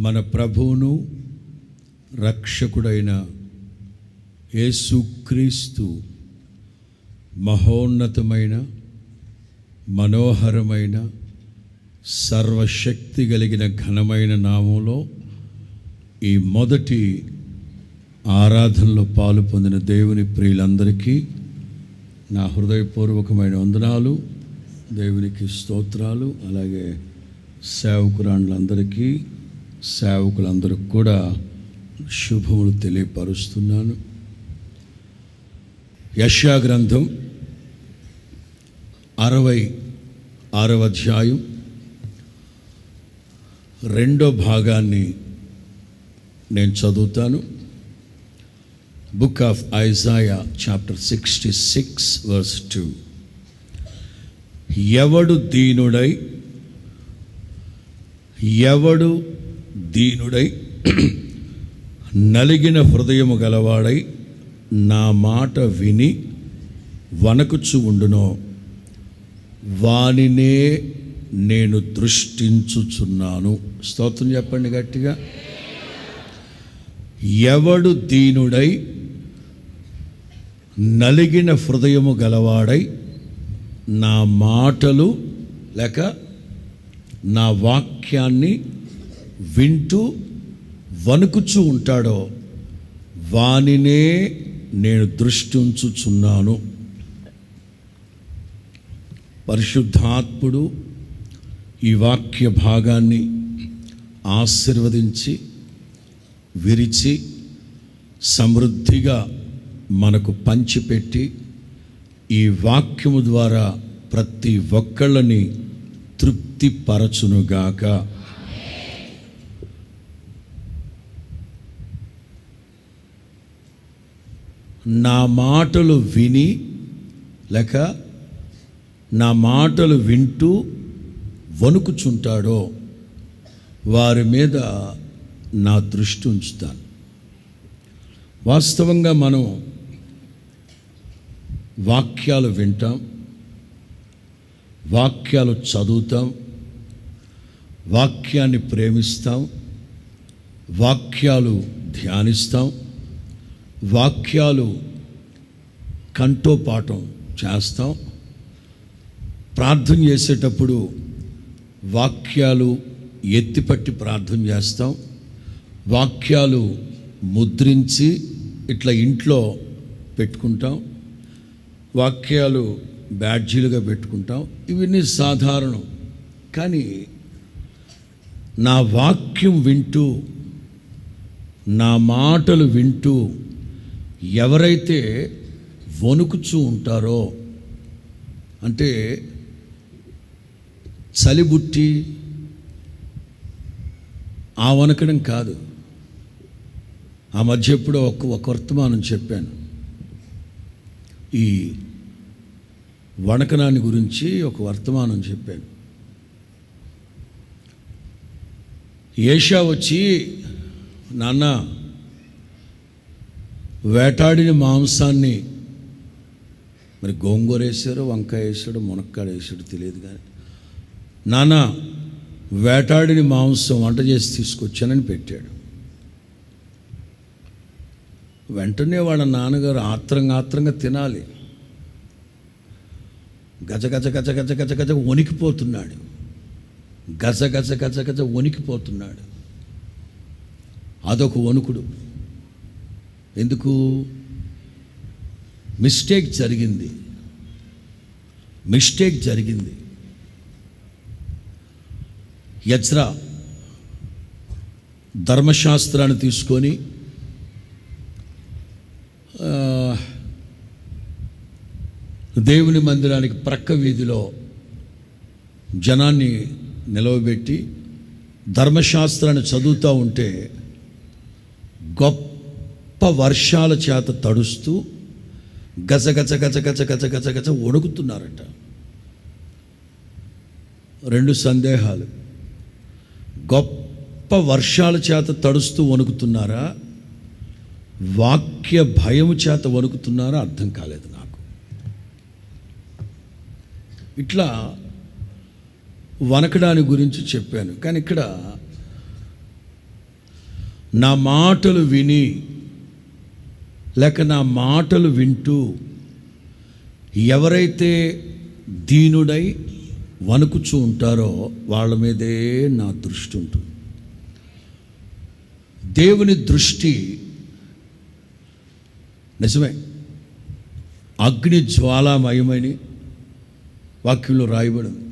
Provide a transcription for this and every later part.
మన ప్రభువును రక్షకుడైన యేసుక్రీస్తు మహోన్నతమైన మనోహరమైన సర్వశక్తి కలిగిన ఘనమైన నామంలో ఈ మొదటి ఆరాధనలో పాలు పొందిన దేవుని ప్రియులందరికీ నా హృదయపూర్వకమైన వందనాలు, దేవునికి స్తోత్రాలు. అలాగే సేవకురాండ్లందరికీ, సేవకులందరికీ కూడా శుభములు తెలియపరుస్తున్నాను. యెషయా గ్రంథం 66వ అధ్యాయం 2వ భాగాన్ని నేను చదువుతాను. Book of Isaiah chapter 66 verse 2. ఎవడు దీనుడై నలిగిన హృదయము గలవాడై నా మాట విని వణకుచు ఉండునో వానినే నేను దృష్టించుచున్నాను. స్తోత్రం చెప్పండి గట్టిగా. ఎవడు దీనుడై నలిగిన హృదయము గలవాడై నా మాటలు లేక నా వాక్యాన్ని వింటూ వణుకుచూ ఉంటాడో వానినే నేను దృష్టి ఉంచుచున్నాను. పరిశుద్ధాత్ముడు ఈ వాక్య భాగాన్ని ఆశీర్వదించి విరిచి సమృద్ధిగా మనకు పంచిపెట్టి ఈ వాక్యము ద్వారా ప్రతి ఒక్కళ్ళని తృప్తిపరచునుగాక. నా మాటలు విని లేక నా మాటలు వింటూ వణుకుచుంటాడో వారి మీద నా దృష్టి ఉంచుతాను. వాస్తవంగా మనం వాక్యాలు వింటాం, వాక్యాలు చదువుతాం, వాక్యాన్ని ప్రేమిస్తాం, వాక్యాలు ధ్యానిస్తాం, వాక్యాలు కంఠోపాఠం చేస్తాం. ప్రార్థన చేసేటప్పుడు వాక్యాలు ఎత్తిపట్టి ప్రార్థన చేస్తాం, వాక్యాలు ముద్రించి ఇట్లా ఇంట్లో పెట్టుకుంటాం, వాక్యాలు బ్యాడ్జీలుగా పెట్టుకుంటాం. ఇవన్నీ సాధారణం. కానీ నా వాక్యం వింటూ నా మాటలు వింటూ ఎవరైతే వణుకుచూ ఉంటారో, అంటే చలిబుట్టి ఆ వణకడం కాదు. ఆ మధ్య ఎప్పుడో ఒక వర్తమానం చెప్పాను. ఈ వణకనాన్ని గురించి ఒక వర్తమానం చెప్పాను. ఏషా వచ్చి, నాన్న వేటాడిన మాంసాన్ని, మరి గోంగూర వేసారో వంకాయ వేసాడో మునక్కాడ వేసాడో తెలియదు, కానీ నాన్న వేటాడిన మాంసం వంట చేసి తీసుకొచ్చానని పెట్టాడు. వెంటనే వాళ్ళ నాన్నగారు ఆత్రంగా తినాలి. గజ గజ గజ గజ గజ గజ వణికిపోతున్నాడు. గజ గజ గజ గజ వణికిపోతున్నాడు. అదొక వణుకుడు. ఎందుకు? మిస్టేక్ జరిగింది. ఎజ్రా ధర్మశాస్త్రాన్ని తీసుకొని దేవుని మందిరానికి ప్రక్క వీధిలో జనాన్ని నిలవబెట్టి ధర్మశాస్త్రాన్ని చదువుతూ ఉంటే గొప్ప వర్షాల చేత తడుస్తూ గజ గజ గజ గజ గజ గజ గజ వణుకుతున్నారట. 2 సందేహాలు. గొప్ప వర్షాల చేత తడుస్తూ వణుకుతున్నారా, వాక్య భయము చేత వణుకుతున్నారా అర్థం కాలేదు నాకు. ఇట్లా వణకడాని గురించి చెప్పాను. కానీ ఇక్కడ నా మాటలు విని లేక నా మాటలు వింటూ ఎవరైతే దీనుడై వణుకుచూ ఉంటారో వాళ్ళ మీదే నా దృష్టి ఉంటుంది. దేవుని దృష్టి నిజమే అగ్ని జ్వాలామయమని వాక్యంలో రాయబడింది.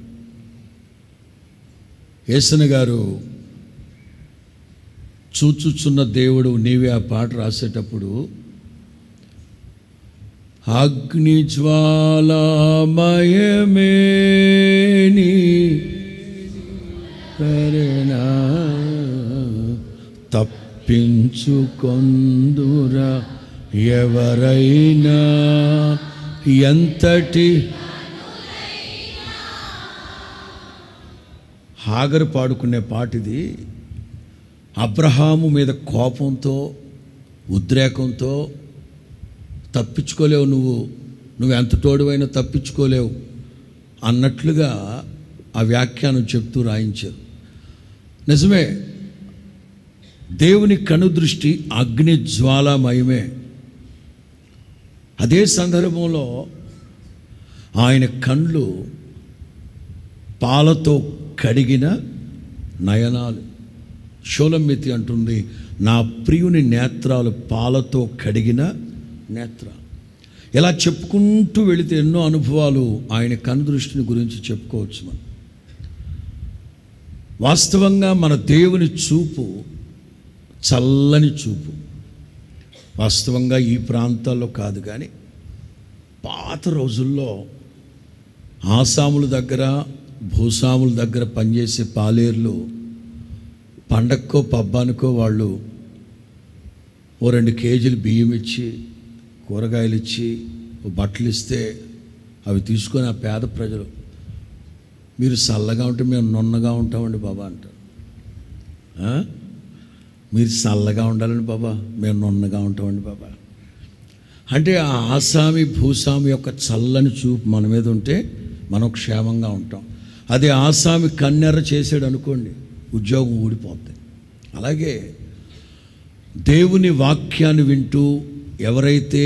యేసన్న గారు చూచుచున్న దేవుడు నీవే ఆ పాట రాసేటప్పుడు అగ్ని జ్వాలామయమేని కరుణా తప్పించుకొందురా ఎవరైనా ఎంతటి. హాగరు పాడుకునే పాటిది. అబ్రహాము మీద కోపంతో ఉద్రేకంతో తప్పించుకోలేవు, నువ్వు ఎంత తోడువైనా తప్పించుకోలేవు అన్నట్లుగా ఆ వ్యాఖ్యానం చెప్తూ రాయించారు. నిజమే, దేవుని కనుదృష్టి అగ్ని జ్వాలామయమే. అదే సందర్భంలో ఆయన కళ్ళు పాలతో కడిగిన నయనాలు. షోలమ్మితి అంటుంది, నా ప్రియుని నేత్రాలు పాలతో కడిగిన నేత్రాలు. ఇలా చెప్పుకుంటూ వెళితే ఎన్నో అనుభవాలు ఆయన కనుదృష్టిని గురించి చెప్పుకోవచ్చు. మనం వాస్తవంగా మన దేవుని చూపు చల్లని చూపు. వాస్తవంగా ఈ ప్రాంతాల్లో కాదు, కానీ పాత రోజుల్లో ఆసాముల దగ్గర భూసాముల దగ్గర పనిచేసే పాలేర్లు పండక్కో పబ్బానికో వాళ్ళు ఓ 2 కేజీలు బియ్యం ఇచ్చి, కూరగాయలు ఇచ్చి, బట్టలు ఇస్తే అవి తీసుకొని ఆ పేద ప్రజలు, మీరు చల్లగా ఉంటే మేము నున్నగా ఉంటామండి బాబా అంటారు. మీరు చల్లగా ఉండాలండి బాబా, మేము నున్నగా ఉంటామండి బాబా అంటే ఆ ఆసామి భూస్వామి యొక్క చల్లని చూపు మన మీద ఉంటే మనం క్షేమంగా ఉంటాం. అదే ఆసామి కన్నెర్ర చేసాడు అనుకోండి, ఉద్యోగం ఊడిపోతుంది. అలాగే దేవుని వాక్యాన్ని వింటూ ఎవరైతే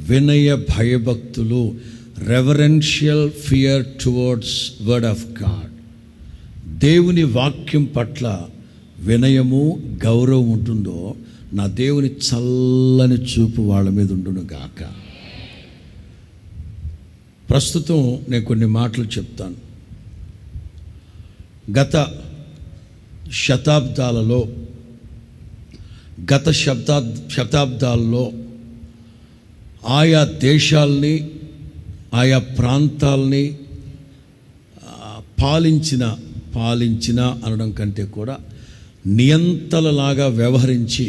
వినయ భయభక్తులు, reverential fear towards word of God, దేవుని వాక్యం పట్ల వినయము గౌరవం ఉంటుందో, నా దేవుని చల్లని చూపు వాళ్ళ మీద ఉండును గాక. ప్రస్తుతం నేను కొన్ని మాటలు చెప్తాను. గత శతాబ్దాలలో ఆయా దేశాల్ని, ఆయా ప్రాంతాల్ని పాలించిన అనడం కంటే కూడా నియంతలలాగా వ్యవహరించి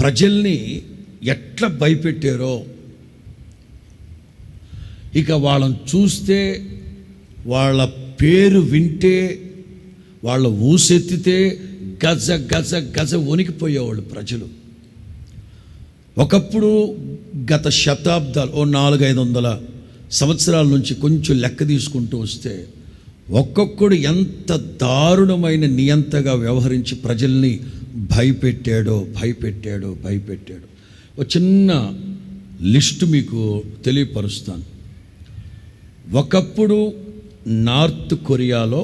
ప్రజల్ని ఎట్లా భయపెట్టారో, ఇక వాళ్ళని చూస్తే, వాళ్ళ పేరు వింటే, వాళ్ళ ఊసెత్తితే గజ గజ గజ వణికిపోయేవాళ్ళు ప్రజలు. ఒకప్పుడు గత శతాబ్దాలు 400-500 సంవత్సరాల నుంచి కొంచెం లెక్క తీసుకుంటూ వస్తే ఒక్కొక్కడు ఎంత దారుణమైన నియంతగా వ్యవహరించి ప్రజల్ని భయపెట్టాడో. ఒక చిన్న లిస్టు మీకు తెలియపరుస్తాను. ఒకప్పుడు నార్త్ కొరియాలో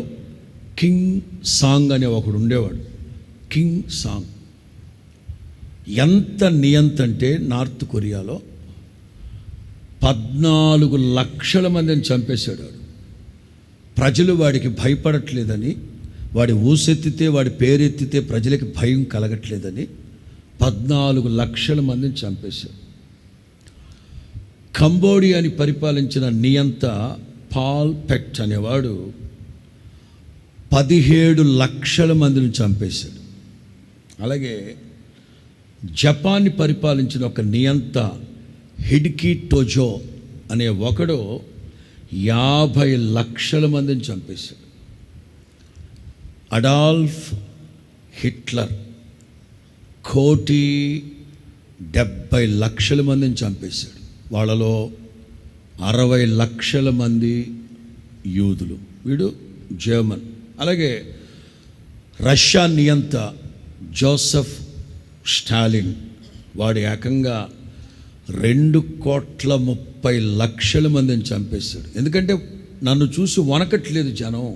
కింగ్ సాంగ్ అనే ఒకడు ఉండేవాడు. కింగ్ సాంగ్ ఎంత నియంత అంటే నార్త్ కొరియాలో 14 లక్షల మందిని చంపేశాడు వాడు. ప్రజలు వాడికి భయపడట్లేదని, వాడి ఊసెత్తితే, వాడి పేరెత్తితే ప్రజలకి భయం కలగట్లేదని 14 లక్షల మందిని చంపేశాడు. కంబోడియాని పరిపాలించిన నియంత పాల్ పెక్ట్ అనేవాడు 17 లక్షల మందిని చంపేశాడు. అలాగే జపాన్ని పరిపాలించిన ఒక నియంత హిడ్కి టోజో అనే ఒకడు 50 లక్షల మందిని చంపేశాడు. అడాల్ఫ్ హిట్లర్ 1,70 లక్షల మందిని చంపేశాడు. వాళ్ళలో 60 లక్షల మంది యూదులు. వీడు జర్మన్. అలాగే రష్యా నియంత జోసెఫ్ స్టాలిన్ వాడు ఏకంగా 2,30,00,000 మందిని చంపేశాడు. ఎందుకంటే నన్ను చూసి వనకట్లేదు జనం.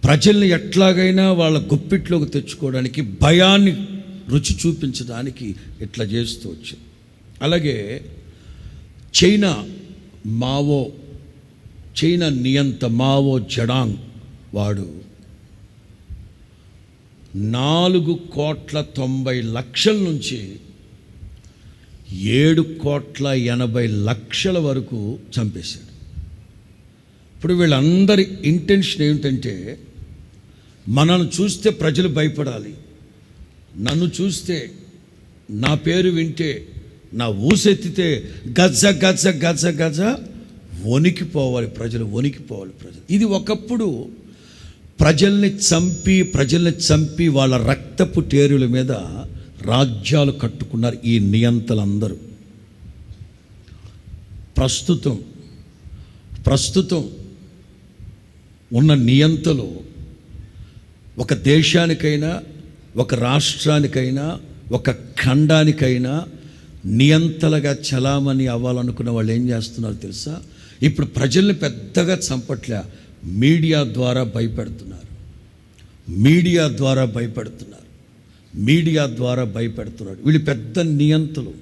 ప్రజల్ని ఎట్లాగైనా వాళ్ళ గుప్పిట్లోకి తెచ్చుకోవడానికి, భయాన్ని రుచి చూపించడానికి ఇట్లా చేస్తూ వచ్చాడు. అలాగే చైనా నియంత మావో జెడాంగ్ వాడు 4,90,00,000 నుంచి 7,80,00,000 వరకు చంపేశాడు. ఇప్పుడు వీళ్ళందరి ఇంటెన్షన్ ఏమిటంటే, మనల్ని చూస్తే ప్రజలు భయపడాలి, నన్ను చూస్తే, నా పేరు వింటే, నా ఊసెత్తితే గజ గజ గజ గజ వణికిపోవాలి ప్రజలు. ఇది ఒకప్పుడు ప్రజల్ని చంపి వాళ్ళ రక్తపు టేరుల మీద రాజ్యాలు కట్టుకున్నారు ఈ నియంతలందరూ. ప్రస్తుతం ఉన్న నియంతలు ఒక దేశానికైనా, ఒక రాష్ట్రానికైనా, ఒక ఖండానికైనా నియంతలుగా చలామణి అవ్వాలనుకున్న వాళ్ళు ఏం చేస్తున్నారు తెలుసా? ఇప్పుడు ప్రజల్ని పెద్దగా చంపట్లే, మీడియా ద్వారా భయపెడుతున్నారు. వీళ్ళు పెద్ద నియంతలు.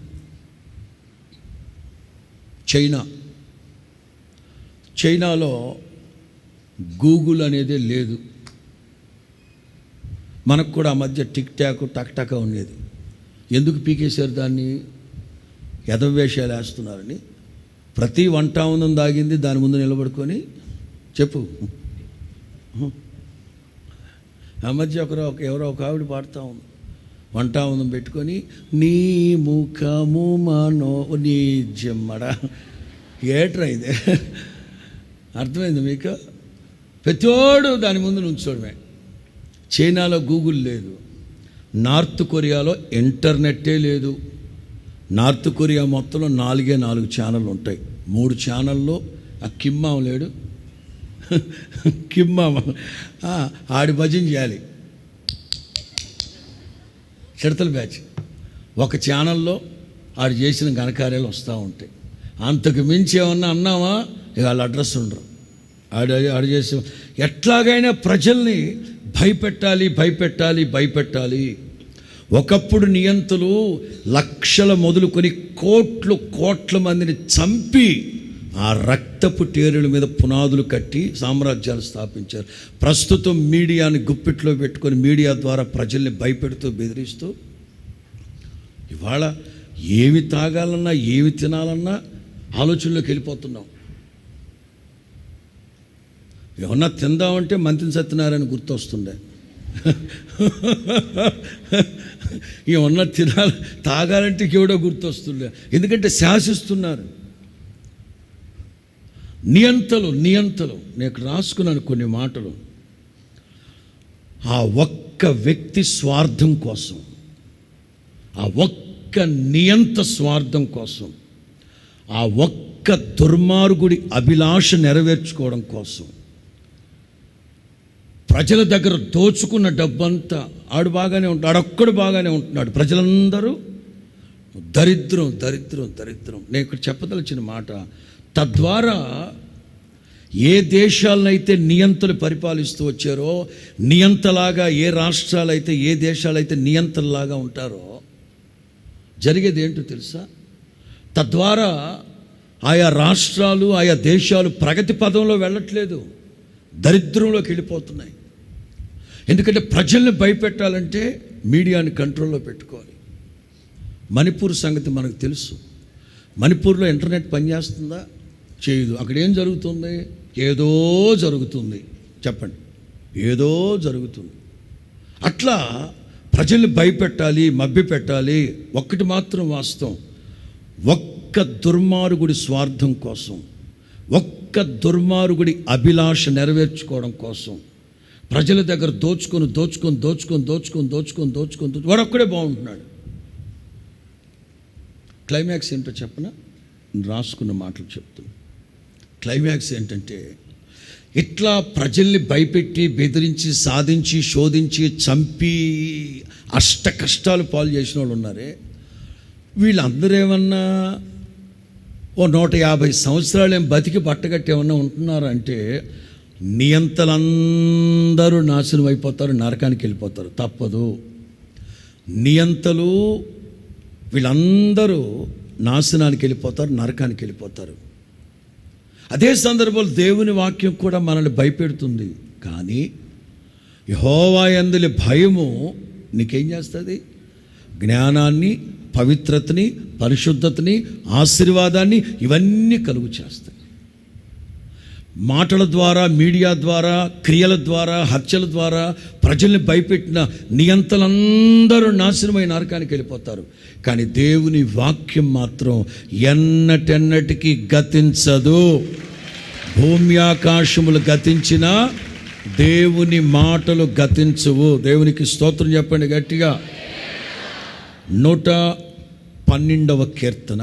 చైనాలో గూగుల్ అనేదే లేదు. మనకు కూడా ఆ మధ్య టిక్ టాక్ టక్ ఉండేది. ఎందుకు పీకేశారు దాన్ని? ఎదవేషాలు వేస్తున్నారని. ప్రతి వంటావనం దాగింది దాని ముందు నిలబడుకొని చెప్పు. ఆ మధ్య ఎవరో ఒక ఆవిడ పాడుతూ ఉంది, వంటావనం పెట్టుకొని, నీ ముఖము మనో నీ జమ్మడ. ఏట్రా ఇదే? అర్థమైంది మీకు? ప్రతివాడు దాని ముందు నుంచోడమే. చైనాలో గూగుల్ లేదు, నార్త్ కొరియాలో ఇంటర్నెట్టే లేదు. నార్త్ కొరియా మొత్తంలో 4 ఛానళ్ళు ఉంటాయి. 3 ఛానల్లో ఆ కిమ్మాం లేడు, ఆడి భజన చేయాలి, చిడతల బ్యాచ్. ఒక ఛానల్లో ఆడు చేసిన ఘనకార్యాలు వస్తూ ఉంటాయి. అంతకు మించి ఏమన్నా అన్నామా ఇక వాళ్ళ అడ్రస్ ఉండరు. ఆడు చేసే ఎట్లాగైనా ప్రజల్ని భయపెట్టాలి. ఒకప్పుడు నియంతలు లక్షల మొదలుకొని కోట్ల మందిని చంపి ఆ రక్తపు టేరుల మీద పునాదులు కట్టి సామ్రాజ్యాలు స్థాపించారు. ప్రస్తుతం మీడియాని గుప్పిట్లో పెట్టుకొని మీడియా ద్వారా ప్రజల్ని భయపెడుతూ బెదిరిస్తూ ఇవాళ ఏమి తాగాలన్నా, ఏమి తినాలన్నా ఆలోచనలోకి వెళ్ళిపోతున్నాం. ఏమన్నా తిందామంటే మంత్రి సత్యనారాయణ గుర్తొస్తుండే. ఏమన్నా తాగాలంటే ఎవడో గుర్తొస్తుండే. ఎందుకంటే శాసిస్తున్నారు నియంతలు. నేను రాసుకున్నాను కొన్ని మాటలు. ఆ ఒక్క వ్యక్తి స్వార్థం కోసం, ఆ ఒక్క నియంత స్వార్థం కోసం, ఆ ఒక్క దుర్మార్గుడి అభిలాష నెరవేర్చుకోవడం కోసం ప్రజల దగ్గర దోచుకున్న డబ్బంతా ఆడొక్కడు బాగానే ఉంటున్నాడు. ప్రజలందరూ దరిద్రం. నేను ఇక్కడ చెప్పదలిచిన మాట, తద్వారా ఏ దేశాలనైతే నియంతలు పరిపాలిస్తూ వచ్చారో, నియంతలాగా ఏ రాష్ట్రాలైతే, ఏ దేశాలైతే నియంతల్లాగా ఉంటారో, జరిగేది ఏంటో తెలుసా? తద్వారా ఆయా రాష్ట్రాలు, ఆయా దేశాలు ప్రగతి పదంలో వెళ్ళట్లేదు, దరిద్రంలోకి వెళ్ళిపోతున్నాయి. ఎందుకంటే ప్రజల్ని భయపెట్టాలంటే మీడియాని కంట్రోల్లో పెట్టుకోవాలి. మణిపూర్ సంగతి మనకు తెలుసు. మణిపూర్లో ఇంటర్నెట్ పనిచేస్తుందా? చేయదు. అక్కడ ఏం జరుగుతుంది? ఏదో జరుగుతుంది. చెప్పండి, ఏదో జరుగుతుంది. అట్లా ప్రజల్ని భయపెట్టాలి, మభ్యపెట్టాలి. ఒక్కటి మాత్రం వాస్తవం, ఒక్క దుర్మార్గుడి స్వార్థం కోసం, ఒక్క దుర్మార్గుడి అభిలాష నెరవేర్చుకోవడం కోసం ప్రజల దగ్గర దోచుకొని వాడొక్కడే బాగుంటున్నాడు. క్లైమాక్స్ ఏంటో చెప్పనా? రాసుకున్న మాటలు చెప్తున్నా. క్లైమాక్స్ ఏంటంటే, ఇట్లా ప్రజల్ని భయపెట్టి, బెదిరించి, సాధించి, శోధించి, చంపి అష్ట కష్టాలు పాలు చేసిన వాళ్ళు ఉన్నారే, వీళ్ళందరూ ఏమన్నా ఓ 150 సంవత్సరాలు ఏం బతికి పట్టగట్టి ఏమన్నా ఉంటున్నారంటే నియంతలందరూ నాశనం అయిపోతారు, నరకానికి వెళ్ళిపోతారు, తప్పదు. నియంతలు వీళ్ళందరూ నాశనానికి వెళ్ళిపోతారు, నరకానికి వెళ్ళిపోతారు. అదే సందర్భంలో దేవుని వాక్యం కూడా మనల్ని భయపెడుతుంది. కానీ యెహోవా యందలి భయము నీకేం చేస్తుంది? జ్ఞానాన్ని, పవిత్రతని, పరిశుద్ధతని, ఆశీర్వాదాన్ని ఇవన్నీ కలుగు చేస్తాయి. మాటల ద్వారా, మీడియా ద్వారా, క్రియల ద్వారా, హత్యల ద్వారా ప్రజల్ని భయపెట్టిన నియంతలందరూ నాశనమైన నరకానికి వెళ్ళిపోతారు. కానీ దేవుని వాక్యం మాత్రం ఎన్నటెన్నటికీ గతించదు. భూమి ఆకాశములు గతించిన దేవుని మాటలు గతించవు. దేవునికి స్తోత్రం చెప్పండి గట్టిగా. 112వ కీర్తన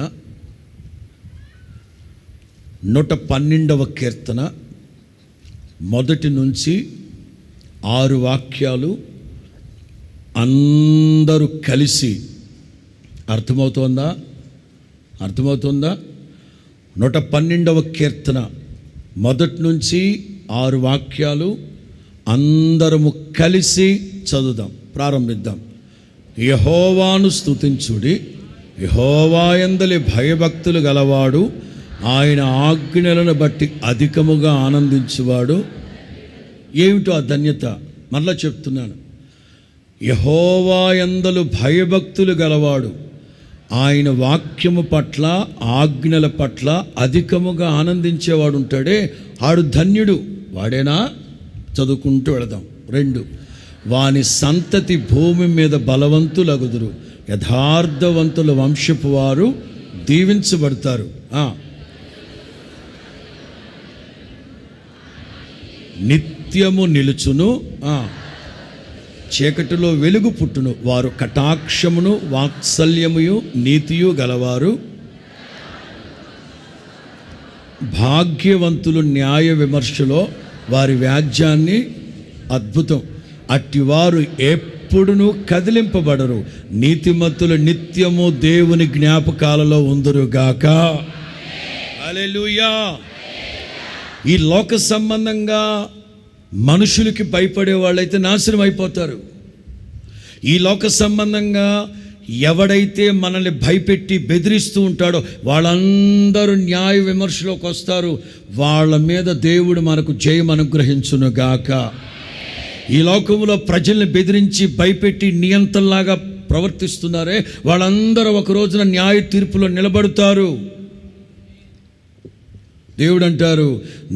112వ కీర్తన 1 నుంచి 6 వాక్యాలు అందరూ కలిసి అర్థమవుతోందా? 112వ కీర్తన 1 నుంచి 6 వాక్యాలు అందరము కలిసి చదువుదాం, ప్రారంభిద్దాం. యెహోవాను స్తుతించుడి, యెహోవా యందలి భయభక్తులు గలవాడు, ఆయన ఆజ్ఞలను బట్టి అధికముగా ఆనందించువాడు. ఏమిటో ఆ ధన్యత? మరలా చెప్తున్నాను. యెహోవా యందలి భయభక్తులు గలవాడు, ఆయన వాక్యము పట్ల, ఆజ్ఞల పట్ల అధికముగా ఆనందించేవాడు ఉంటాడే, ఆడు ధన్యుడు. వాడేనా? చదువుకుంటూ వెళదాం. 2, వాని సంతతి భూమి మీద బలవంతులగుదురు, యథార్థవంతుల వంశపు వారు దీవించబడతారు. నిత్యము నిలుచును, చీకటిలో వెలుగు పుట్టును, వారు కటాక్షమును, వాత్సల్యముయు, నీతియు గలవారు. భాగ్యవంతులు న్యాయ విమర్శలో వారి వ్యాజ్యాన్ని అద్భుతం. అట్టివారు ఎప్పుడునూ కదిలింపబడరు, నీతిమంతులు నిత్యము దేవుని జ్ఞాపకాలలో ఉందురుగాక. హల్లెలూయా. ఈ లోక సంబంధంగా మనుషులకి భయపడే వాళ్ళైతే నాశనం అయిపోతారు. ఈ లోక సంబంధంగా ఎవడైతే మనల్ని భయపెట్టి బెదిరిస్తూ ఉంటాడో వాళ్ళందరూ న్యాయ విమర్శలోకి వస్తారు. వాళ్ళ మీద దేవుడు మనకు జయం అనుగ్రహించునుగాక. ఈ లోకంలో ప్రజల్ని బెదిరించి భయపెట్టి నియంత్రణలాగా ప్రవర్తిస్తున్నారే, వాళ్ళందరూ ఒక రోజున న్యాయ తీర్పులో నిలబడతారు. దేవుడు అంటారు,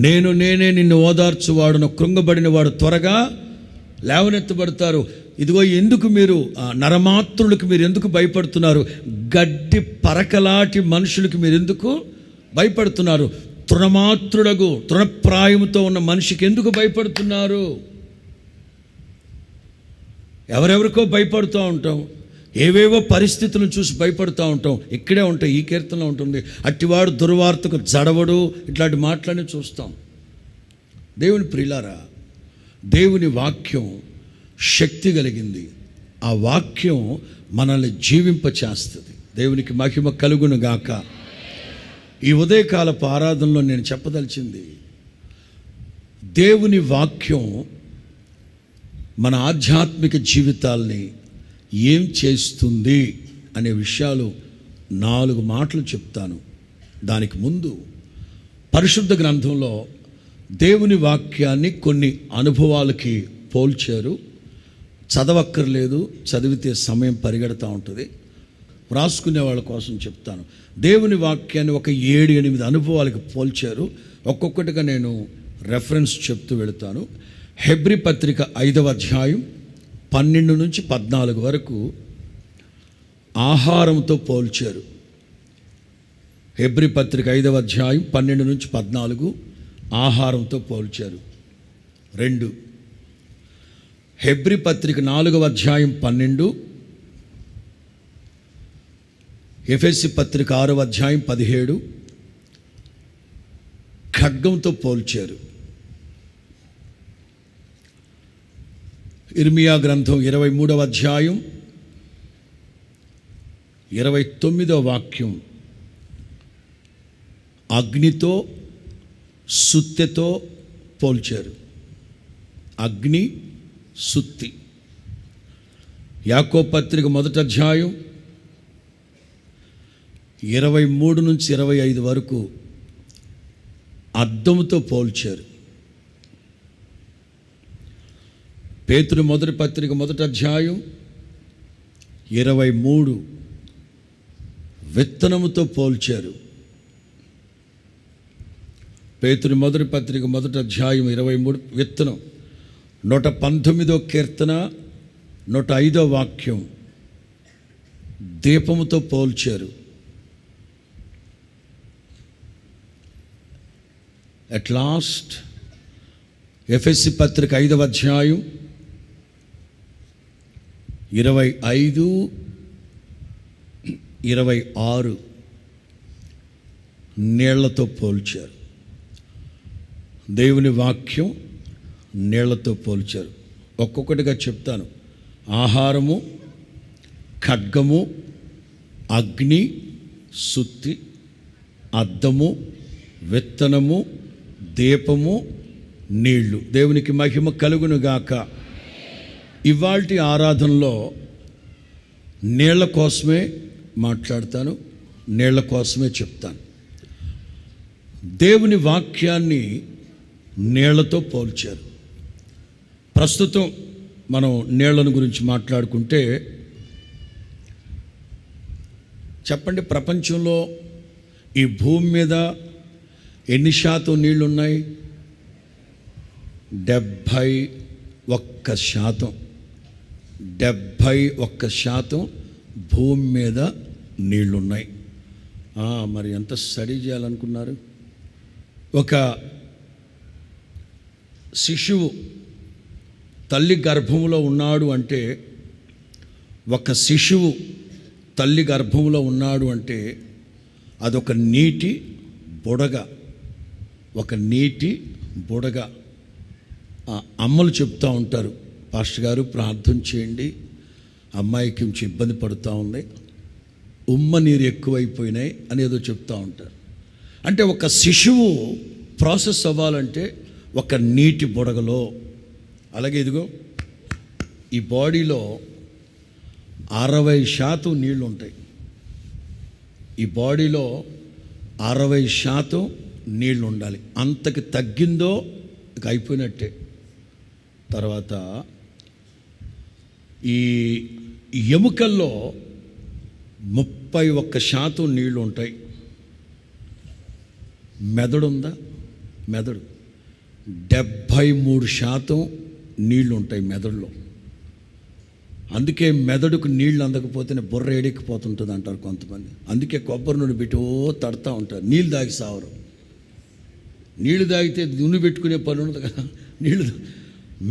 నేనే నిన్ను ఓదార్చువాడును, కృంగబడిన వాడు త్వరగా లేవనెత్తబడతారు. ఇదిగో ఎందుకు మీరు నరమాత్రులకు మీరు ఎందుకు భయపడుతున్నారు? గడ్డి పరకలాంటి మనుషులకు మీరు ఎందుకు భయపడుతున్నారు? తృణమాత్రుడగు, తృణప్రాయముతో ఉన్న మనిషికి ఎందుకు భయపడుతున్నారు? ఎవరెవరికో భయపడుతూ ఉంటాం, ఏవేవో పరిస్థితులను చూసి భయపడుతూ ఉంటాం. ఇక్కడే ఉంటాయి, ఈ కీర్తనలో ఉంటుంది. అట్టివాడు దుర్వార్తకు జడవడు, ఇట్లాంటి మాటలన్నీ చూస్తాం. దేవుని ప్రియులారా, దేవుని వాక్యం శక్తి కలిగింది. ఆ వాక్యం మనల్ని జీవింపచేస్తుంది. దేవునికి మహిమ కలుగును గాక. ఈ ఉదయకాలపు ఆరాధనలో నేను చెప్పదలిచింది, దేవుని వాక్యం మన ఆధ్యాత్మిక జీవితాల్ని ఏం చేస్తుంది అనే విషయాలు 4 మాటలు చెప్తాను. దానికి ముందు పరిశుద్ధ గ్రంథంలో దేవుని వాక్యాన్ని కొన్ని అనుభవాలకి పోల్చారు. చదవక్కర్లేదు, చదివితే సమయం పరిగెడతా ఉంటుంది. వ్రాసుకునే వాళ్ళ కోసం చెప్తాను. దేవుని వాక్యాన్ని ఒక 7-8 అనుభవాలకి పోల్చారు. ఒక్కొక్కటిగా నేను రెఫరెన్స్ చెప్తూ వెళుతాను. హెబ్రీ పత్రిక 5వ అధ్యాయం 12 నుంచి 14 వరకు ఆహారంతో పోల్చారు. హెబ్రీ పత్రిక 5వ అధ్యాయం 12 నుంచి 14 ఆహారంతో పోల్చారు. 2, హెబ్రీ పత్రిక 4వ అధ్యాయం 12, ఎఫెసీ పత్రిక 6వ అధ్యాయం 17 ఖడ్గంతో పోల్చారు. ఇర్మియా గ్రంథం 23వ అధ్యాయం 29వ వాక్యం, అగ్నితో సుత్తెతో పోల్చారు. అగ్ని, సుత్తి. యాకోబు పత్రిక 1వ అధ్యాయం 23 నుంచి 25 వరకు అద్దముతో పోల్చారు. పేతురు మొదటి పత్రిక 1వ అధ్యాయం 23 విత్తనముతో పోల్చారు. పేతురు మొదటి పత్రిక 1వ అధ్యాయం 23 విత్తనం. 119వ కీర్తన 105వ వాక్యం దీపముతో పోల్చారు. అట్ లాస్ట్ ఎఫెసీ పత్రిక 5వ అధ్యాయం 25, 26 నీళ్లతో పోల్చారు. దేవుని వాక్యం నీళ్లతో పోల్చారు. ఒక్కొక్కటిగా చెప్తాను. ఆహారము, ఖడ్గము, అగ్ని, సుత్తి, అద్దము, విత్తనము, దీపము, నీళ్లు. దేవునికి మహిమ కలుగునుగాక. ఇవాల్టి ఆరాధనలో నీళ్ల కోసమే మాట్లాడతాను, నీళ్ల కోసమే చెప్తాను. దేవుని వాక్యాన్ని నీళ్లతో పోల్చారు. ప్రస్తుతం మనం నీళ్లను గురించి మాట్లాడుకుంటే, చెప్పండి, ప్రపంచంలో ఈ భూమి మీద ఎన్ని శాతం నీళ్ళు ఉన్నాయి? 71%. 71% భూమి మీద నీళ్లున్నాయి. మరి ఎంత స్టడీ చేయాలనుకున్నారు? ఒక శిశువు తల్లి గర్భంలో ఉన్నాడు అంటే, ఒక శిశువు తల్లి గర్భంలో ఉన్నాడు అంటే అదొక నీటి బుడగ, ఒక నీటి బుడగ. అమ్మలు చెప్తూ ఉంటారు, పాస్టర్ గారు ప్రార్థన చేయండి, అమ్మాయికి కొంచెం ఇబ్బంది పడుతూ ఉంది, ఉమ్మ నీరు ఎక్కువైపోయినాయి అని ఏదో చెప్తూ ఉంటారు. అంటే ఒక శిశువు ప్రాసెస్ అవ్వాలంటే ఒక నీటి బుడగలో, అలాగే ఇదిగో ఈ బాడీలో 60% నీళ్ళు ఉంటాయి. ఈ బాడీలో 60% నీళ్ళు ఉండాలి. అంతకి తగ్గిందో ఇక అయిపోయినట్టే. తర్వాత ఈ ఎముకల్లో 31% నీళ్ళు ఉంటాయి. మెదడు ఉందా? మెదడు 73% నీళ్ళు ఉంటాయి మెదడులో. అందుకే మెదడుకు నీళ్ళు అందకపోతేనే బుర్ర ఏడెక్కిపోతుంటుంది అంటారు కొంతమంది. అందుకే కొబ్బరి నూనె పెట్టి తడతా ఉంటారు. నీళ్ళు తాగి సావరు. నీళ్ళు తాగితే నూనె పెట్టుకునే పని ఉండదు కదా. నీళ్ళు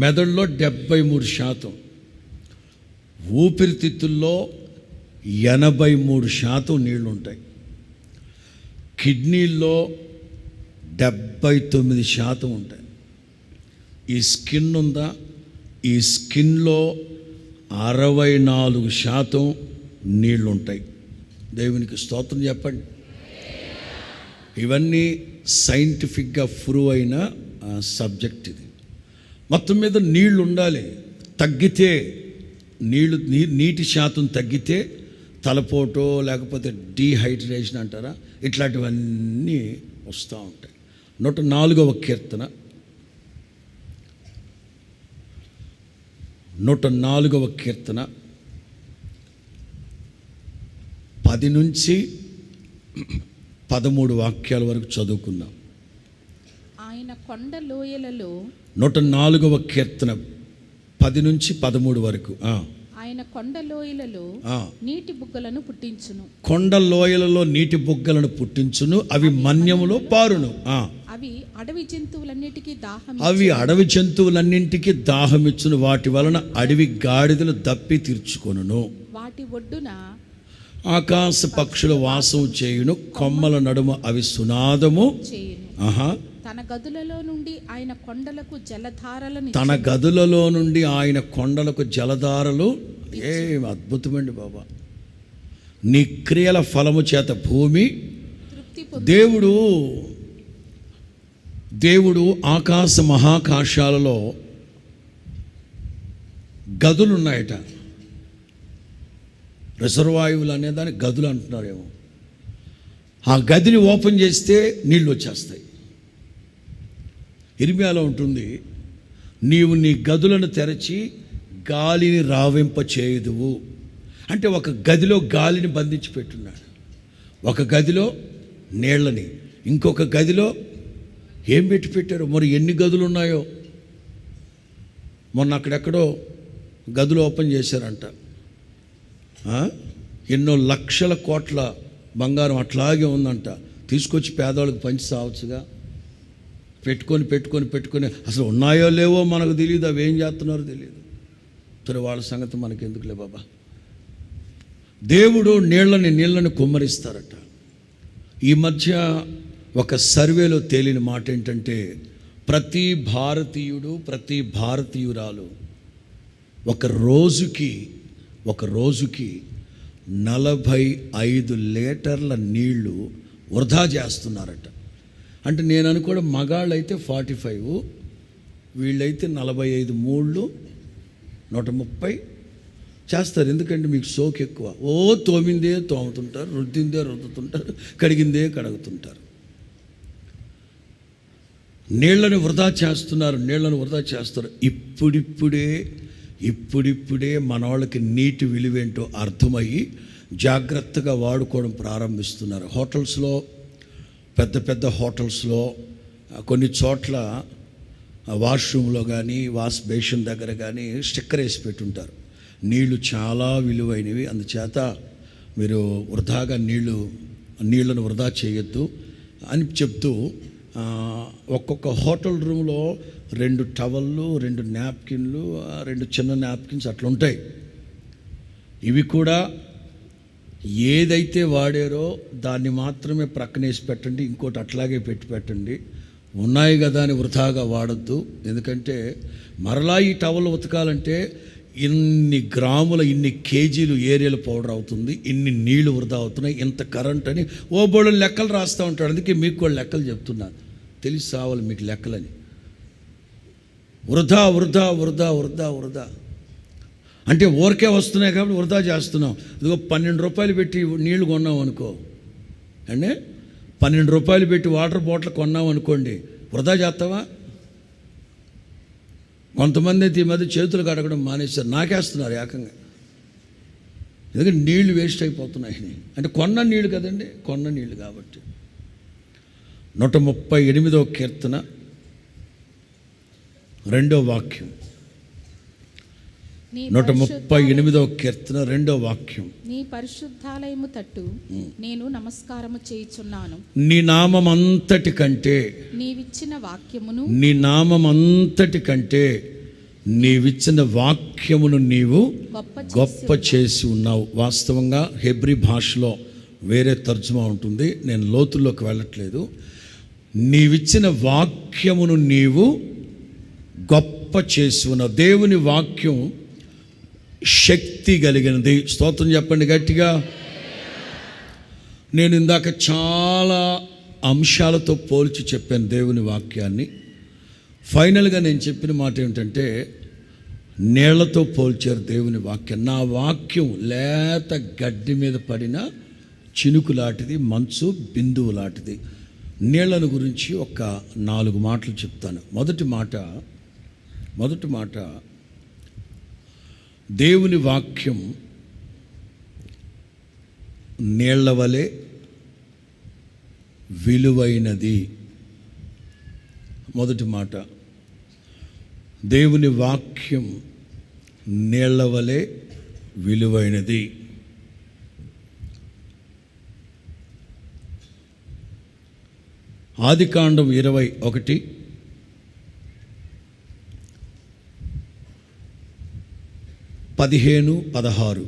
మెదడులో 73%, ఊపిరితిత్తుల్లో 83% నీళ్ళు ఉంటాయి. కిడ్నీల్లో 79% ఉంటాయి. ఈ స్కిన్ ఉందా? ఈ స్కిన్లో 64% నీళ్ళు ఉంటాయి. దేవునికి స్తోత్రం చెప్పండి. ఇవన్నీ సైంటిఫిక్గా ప్రూవ్ అయిన సబ్జెక్ట్ ఇది. మొత్తం మీద నీళ్ళు ఉండాలి. తగ్గితే నీటి శాతం తగ్గితే తలపోటో లేకపోతే డీహైడ్రేషన్ అంటారా, ఇట్లాంటివన్నీ వస్తూ ఉంటాయి. 104వ కీర్తన 104వ కీర్తన 10 నుంచి 13 వాక్యాల వరకు చదువుకుందాం. ఆయన కొండ లోయలలో 104వ కీర్తన 10 నుంచి 13 వరకు. ఆయన కొండ లోయలలో నీటి బుగ్గలను పుట్టించును. కొండ లోయలలో నీటి బుగ్గలను పుట్టించును, అవి మన్యములో పారును. అవి అడవి జంతువులన్నిటికీ దాహం, అవి అడవి జంతువులన్నింటికి దాహమిచ్చును, వాటి వలన అడవి గాడిదలు దప్పి తీర్చుకొనును. వాటి ఒడ్డున ఆకాశ పక్షుల వాసం చేయును, కొమ్మల నడుమ అవి సునాదము చేయును. తన గదులలో నుండి ఆయన కొండలకు జలధారలను, తన గదులలో నుండి ఆయన కొండలకు జలధారలు. ఏం అద్భుతమండి బాబా! నీ క్రియల ఫలము చేత భూమి తృప్తి పొందు. దేవుడు ఆకాశ మహాకాశాలలో గదులు ఉన్నాయట. రిజర్వాయువులు అనేదాన్ని గదులు అంటున్నారేమో. ఆ గదిని ఓపెన్ చేస్తే నీళ్ళు వచ్చేస్తాయి. ఇర్మియాలో ఉంటుంది, నీవు నీ గదులను తెరచి గాలిని రావింప చేయుదువు. అంటే ఒక గదిలో గాలిని బంధించి పెట్టున్నాడు, ఒక గదిలో నీళ్ళని, ఇంకొక గదిలో ఏం పెట్టి పెట్టారు. మరి ఎన్ని గదులు ఉన్నాయో. మొన్న అక్కడెక్కడో గదులు ఓపెన్ చేశారంట. ఎన్నో లక్షల కోట్ల బంగారం అట్లాగే ఉందంట. తీసుకొచ్చి పేదవాళ్ళకి పంచి సావచ్చుగా. పెట్టుకొని అసలు ఉన్నాయో లేవో మనకు తెలియదు, అవి ఏం చేస్తున్నారో తెలియదు. సరే, వాళ్ళ సంగతి మనకి ఎందుకులే బాబా. దేవుడు నీళ్ళని కుమ్మరిస్తారట. ఈ మధ్య ఒక సర్వేలో తేలిన మాట ఏంటంటే, ప్రతి భారతీయుడు, ప్రతి భారతీయురాలు ఒక రోజుకి 45 లీటర్ల నీళ్లు వృధా చేస్తున్నారట. అంటే నేను అనుకోవడం, మగాళ్ళు అయితే 45, వీళ్ళైతే 45 మూళ్ళు 130 చేస్తారు. ఎందుకంటే మీకు సోకు ఎక్కువ. తోమిందే తోముతుంటారు, రుద్దిందే రుద్దుతుంటారు, కడిగిందే కడుగుతుంటారు. నీళ్లను వృధా చేస్తారు. ఇప్పుడిప్పుడే మనవాళ్ళకి నీటి విలువేంటో అర్థమయ్యి జాగ్రత్తగా వాడుకోవడం ప్రారంభిస్తున్నారు. హోటల్స్లో, పెద్ద హోటల్స్లో కొన్ని చోట్ల వాష్రూమ్లో కానీ, వాష్ బేసిన్ దగ్గర కానీ స్టిక్కర్ వేసి పెట్టుంటారు, నీళ్లు చాలా విలువైనవి, అందుచేత మీరు వృధాగా నీళ్లను వృధా చేయొద్దు అని చెప్తూ, ఒక్కొక్క హోటల్ రూమ్లో 2 టవళ్ళు, 2 నాప్కిన్లు, 2 చిన్న నాప్కిన్స్ అట్లా ఉంటాయి. ఇవి కూడా ఏదైతే వాడారో దాన్ని మాత్రమే ప్రక్కనేసి పెట్టండి, ఇంకోటి అట్లాగే పెట్టండి. ఉన్నాయి కదా అని వృధాగా వాడద్దు. ఎందుకంటే మరలా ఈ టవల్ ఉతకాలంటే ఇన్ని గ్రాముల, ఇన్ని కేజీలు ఏరియల్ పౌడర్ అవుతుంది, ఇన్ని నీళ్లు వృధా అవుతున్నాయి, ఇంత కరెంట్ అని బోర్డు లెక్కలు రాస్తూ ఉంటాడు. అందుకే మీకు కూడా లెక్కలు చెప్తున్నాను, తెలిసి సావాలి మీకు లెక్కలని. వృధా అంటే ఊరికే వస్తున్నాయి కాబట్టి వృధా చేస్తున్నాం. ఇదిగో 12 రూపాయలు పెట్టి నీళ్లు కొన్నాం అనుకో అంటే, 12 రూపాయలు పెట్టి వాటర్ బాటిల్ కొన్నాం అనుకోండి, వృధా చేస్తావా? కొంతమంది అయితే ఈ మధ్య చేతులు కడగడం మానేస్తారు, నాకేస్తున్నారు ఏకంగా. ఎందుకంటే నీళ్లు వేస్ట్ అయిపోతున్నాయి. అంటే కొన్న నీళ్ళు కదండి, కొన్న నీళ్ళు కాబట్టి. 138వ కీర్తన 2వ వాక్యం. 138వ కీర్తన 2వ వాక్యం. నీ పరిశుద్ధాలయము తట్టు నేను నమస్కారము చేయుచున్నాను. నీ నామమంతటి కంటే, నీవిచ్చిన వాక్యమును, నీ నామమంతటి కంటే నీవిచ్చిన వాక్యమును నీవు గొప్ప చేసి ఉన్నావు. వాస్తవంగా హెబ్రీ భాషలో వేరే తర్జుమా ఉంటుంది, నేను లోతుల్లోకి వెళ్ళట్లేదు. నీవిచ్చిన వాక్యమును నీవు గొప్ప చేసి ఉన్నావు. దేవుని వాక్యం శక్తి కలిగినది. స్తోత్రం చెప్పండి గట్టిగా. నేను ఇందాక చాలా అంశాలతో పోల్చి చెప్పాను దేవుని వాక్యాన్ని. ఫైనల్గా నేను చెప్పిన మాట ఏమిటంటే, నీళ్లతో పోల్చారు దేవుని వాక్యం. నా వాక్యం లేత గడ్డి మీద పడిన చినుకు లాంటిది, మంచు బిందువు లాంటిది. నీళ్లను గురించి ఒక 4 మాటలు చెప్తాను. మొదటి మాట దేవుని వాక్యం నీళ్ల వలె విలువైనది. మొదటి మాట, దేవుని వాక్యం నీళ్ల వలె విలువైనది. ఆదికాండం 21 15, 16.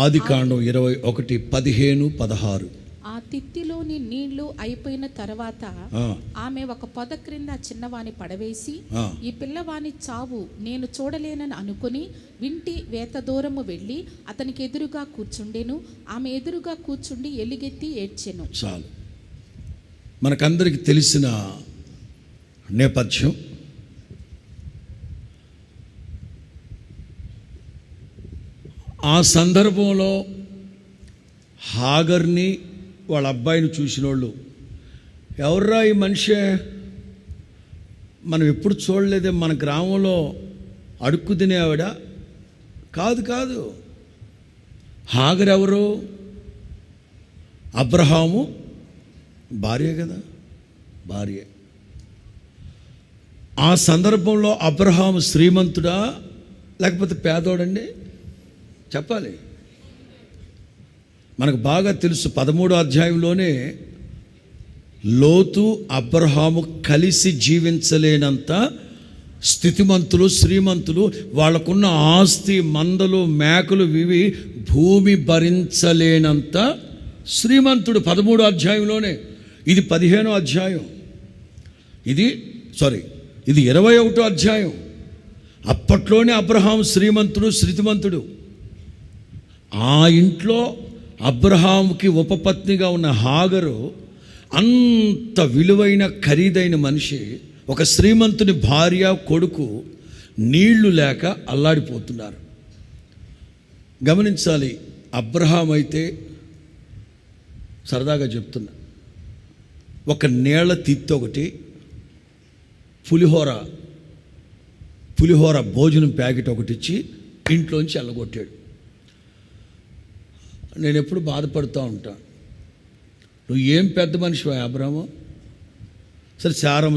ఆదికాండం 21 15, 16. ఆ తిత్తిలోని నీళ్లు అయిపోయిన తర్వాత ఆ, ఆమె ఒక పొద క్రింద చిన్నవాని పడవేసి ఆ. ఈ పిల్లవాని చావు నేను చూడలేనని అనుకుని వింటి వేత దూరము వెళ్ళి అతనికి ఎదురుగా కూర్చుండెను. ఆమె ఎదురుగా కూర్చుండి ఎలుగెత్తి ఏడ్చెను. చాలు. మనకందరికి తెలిసిన నేపథ్యం. ఆ సందర్భంలో హాగర్ని వాళ్ళ అబ్బాయిని చూసిన వాళ్ళు, ఎవర్రా ఈ మనిషి, మనం ఎప్పుడు చూడలేదే, మన గ్రామంలో అడుక్కు తినేవాడ కాదు. హాగర్ ఎవరు? అబ్రహాము భార్య కదా, భార్య. ఆ సందర్భంలో అబ్రహాము శ్రీమంతుడా లేకపోతే పేదోడండి? చెప్పాలి. మనకు బాగా తెలుసు 13వ అధ్యాయంలోనే లోతు అబ్రహాము కలిసి జీవించలేనంత స్థితిమంతులు, శ్రీమంతులు. వాళ్ళకున్న ఆస్తి, మందలు, మేకలు, ఇవి భూమి భరించలేనంత శ్రీమంతుడు 13వ అధ్యాయంలోనే. ఇది 15వ అధ్యాయం, ఇది 21వ అధ్యాయం. అప్పట్లోనే అబ్రహాము శ్రీమంతుడు, స్థితిమంతుడు. ఆ ఇంట్లో అబ్రహాముకి ఉపపత్నిగా ఉన్న హాగరు అంత విలువైన ఖరీదైన మనిషి, ఒక శ్రీమంతుని భార్య, కొడుకు నీళ్లు లేక అల్లాడిపోతున్నారు. గమనించాలి. అబ్రహాం అయితే సరదాగా చెప్తున్నా, ఒక నీళ్ల తిత్తి ఒకటి, పులిహోర భోజనం ప్యాకెట్ ఒకటి ఇచ్చి ఇంట్లోంచి వెళ్ళగొట్టాడు. నేను ఎప్పుడు బాధపడుతూ ఉంటాను, నువ్వు ఏం పెద్ద మనిషివా అబ్రహాము?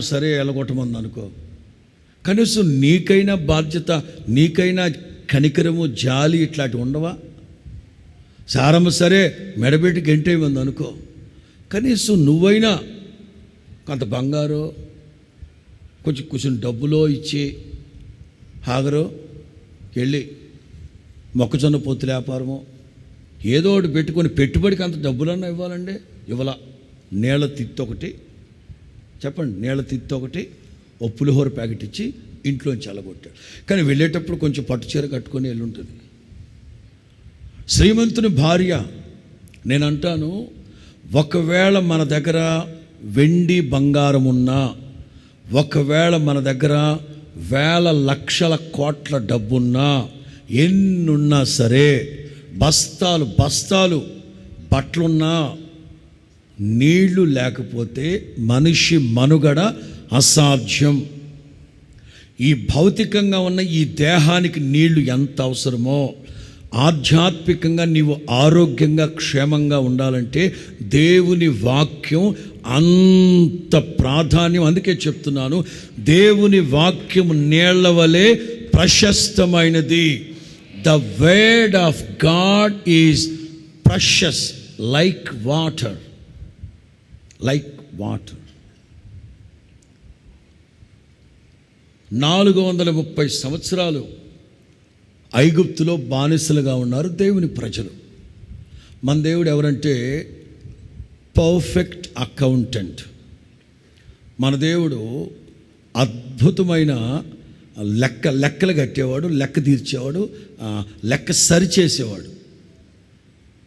సరే వెళ్ళగొట్టమంది అనుకో, కనీసం నీకైనా బాధ్యత, నీకైనా కనికరము, జాలి ఇట్లాంటివి ఉండవా? సరే మెడబెట్టి గంటేయమంది అనుకో, కనీసం నువ్వైనా కొంత బంగారో కొంచెం డబ్బులో ఇచ్చి, హాగరో వెళ్ళి మొక్కజొన్న పొత్తుల వ్యాపారమో ఏదో ఒకటి పెట్టుకొని పెట్టుబడికి అంత డబ్బులన్నా ఇవ్వాలండి. ఇవ్వాల. నీళ్ళ తిత్తి ఒకటి, చెప్పండి, నీళ్ళ తిత్తి ఒకటి, ఓ పులిహోర ప్యాకెట్ ఇచ్చి ఇంట్లోంచి అలగొట్టాడు. కానీ వెళ్ళేటప్పుడు కొంచెం పట్టు చీర కట్టుకొని వెళ్ళుంటుంది. శ్రీమంతుని భార్య. నేను అంటాను, ఒకవేళ మన దగ్గర వెండి బంగారం ఉన్నా, ఒకవేళ మన దగ్గర వేల లక్షల కోట్ల డబ్బున్నా, ఎన్నున్నా సరే, బస్తాలు బట్టలున్నా, నీళ్లు లేకపోతే మనిషి మనుగడ అసాధ్యం. ఈ భౌతికంగా ఉన్న ఈ దేహానికి నీళ్లు ఎంత అవసరమో, ఆధ్యాత్మికంగా నీవు ఆరోగ్యంగా, క్షేమంగా ఉండాలంటే దేవుని వాక్యం అంత ప్రాధాన్యం. అందుకే చెప్తున్నాను, దేవుని వాక్యం నీళ్ల వలె ప్రశస్తమైనది. The word of God is precious like water. 430 సంవత్సరాలు ఐగుప్తులో బానిసలుగా ఉన్నారు దేవుని ప్రజలు. మన దేవుడు ఎవరంటే పర్ఫెక్ట్ అకౌంటెంట్. మన దేవుడు అద్భుతమైన లెక్కలు కట్టేవాడు, లెక్క తీర్చేవాడు, లెక్క సరిచేసేవాడు.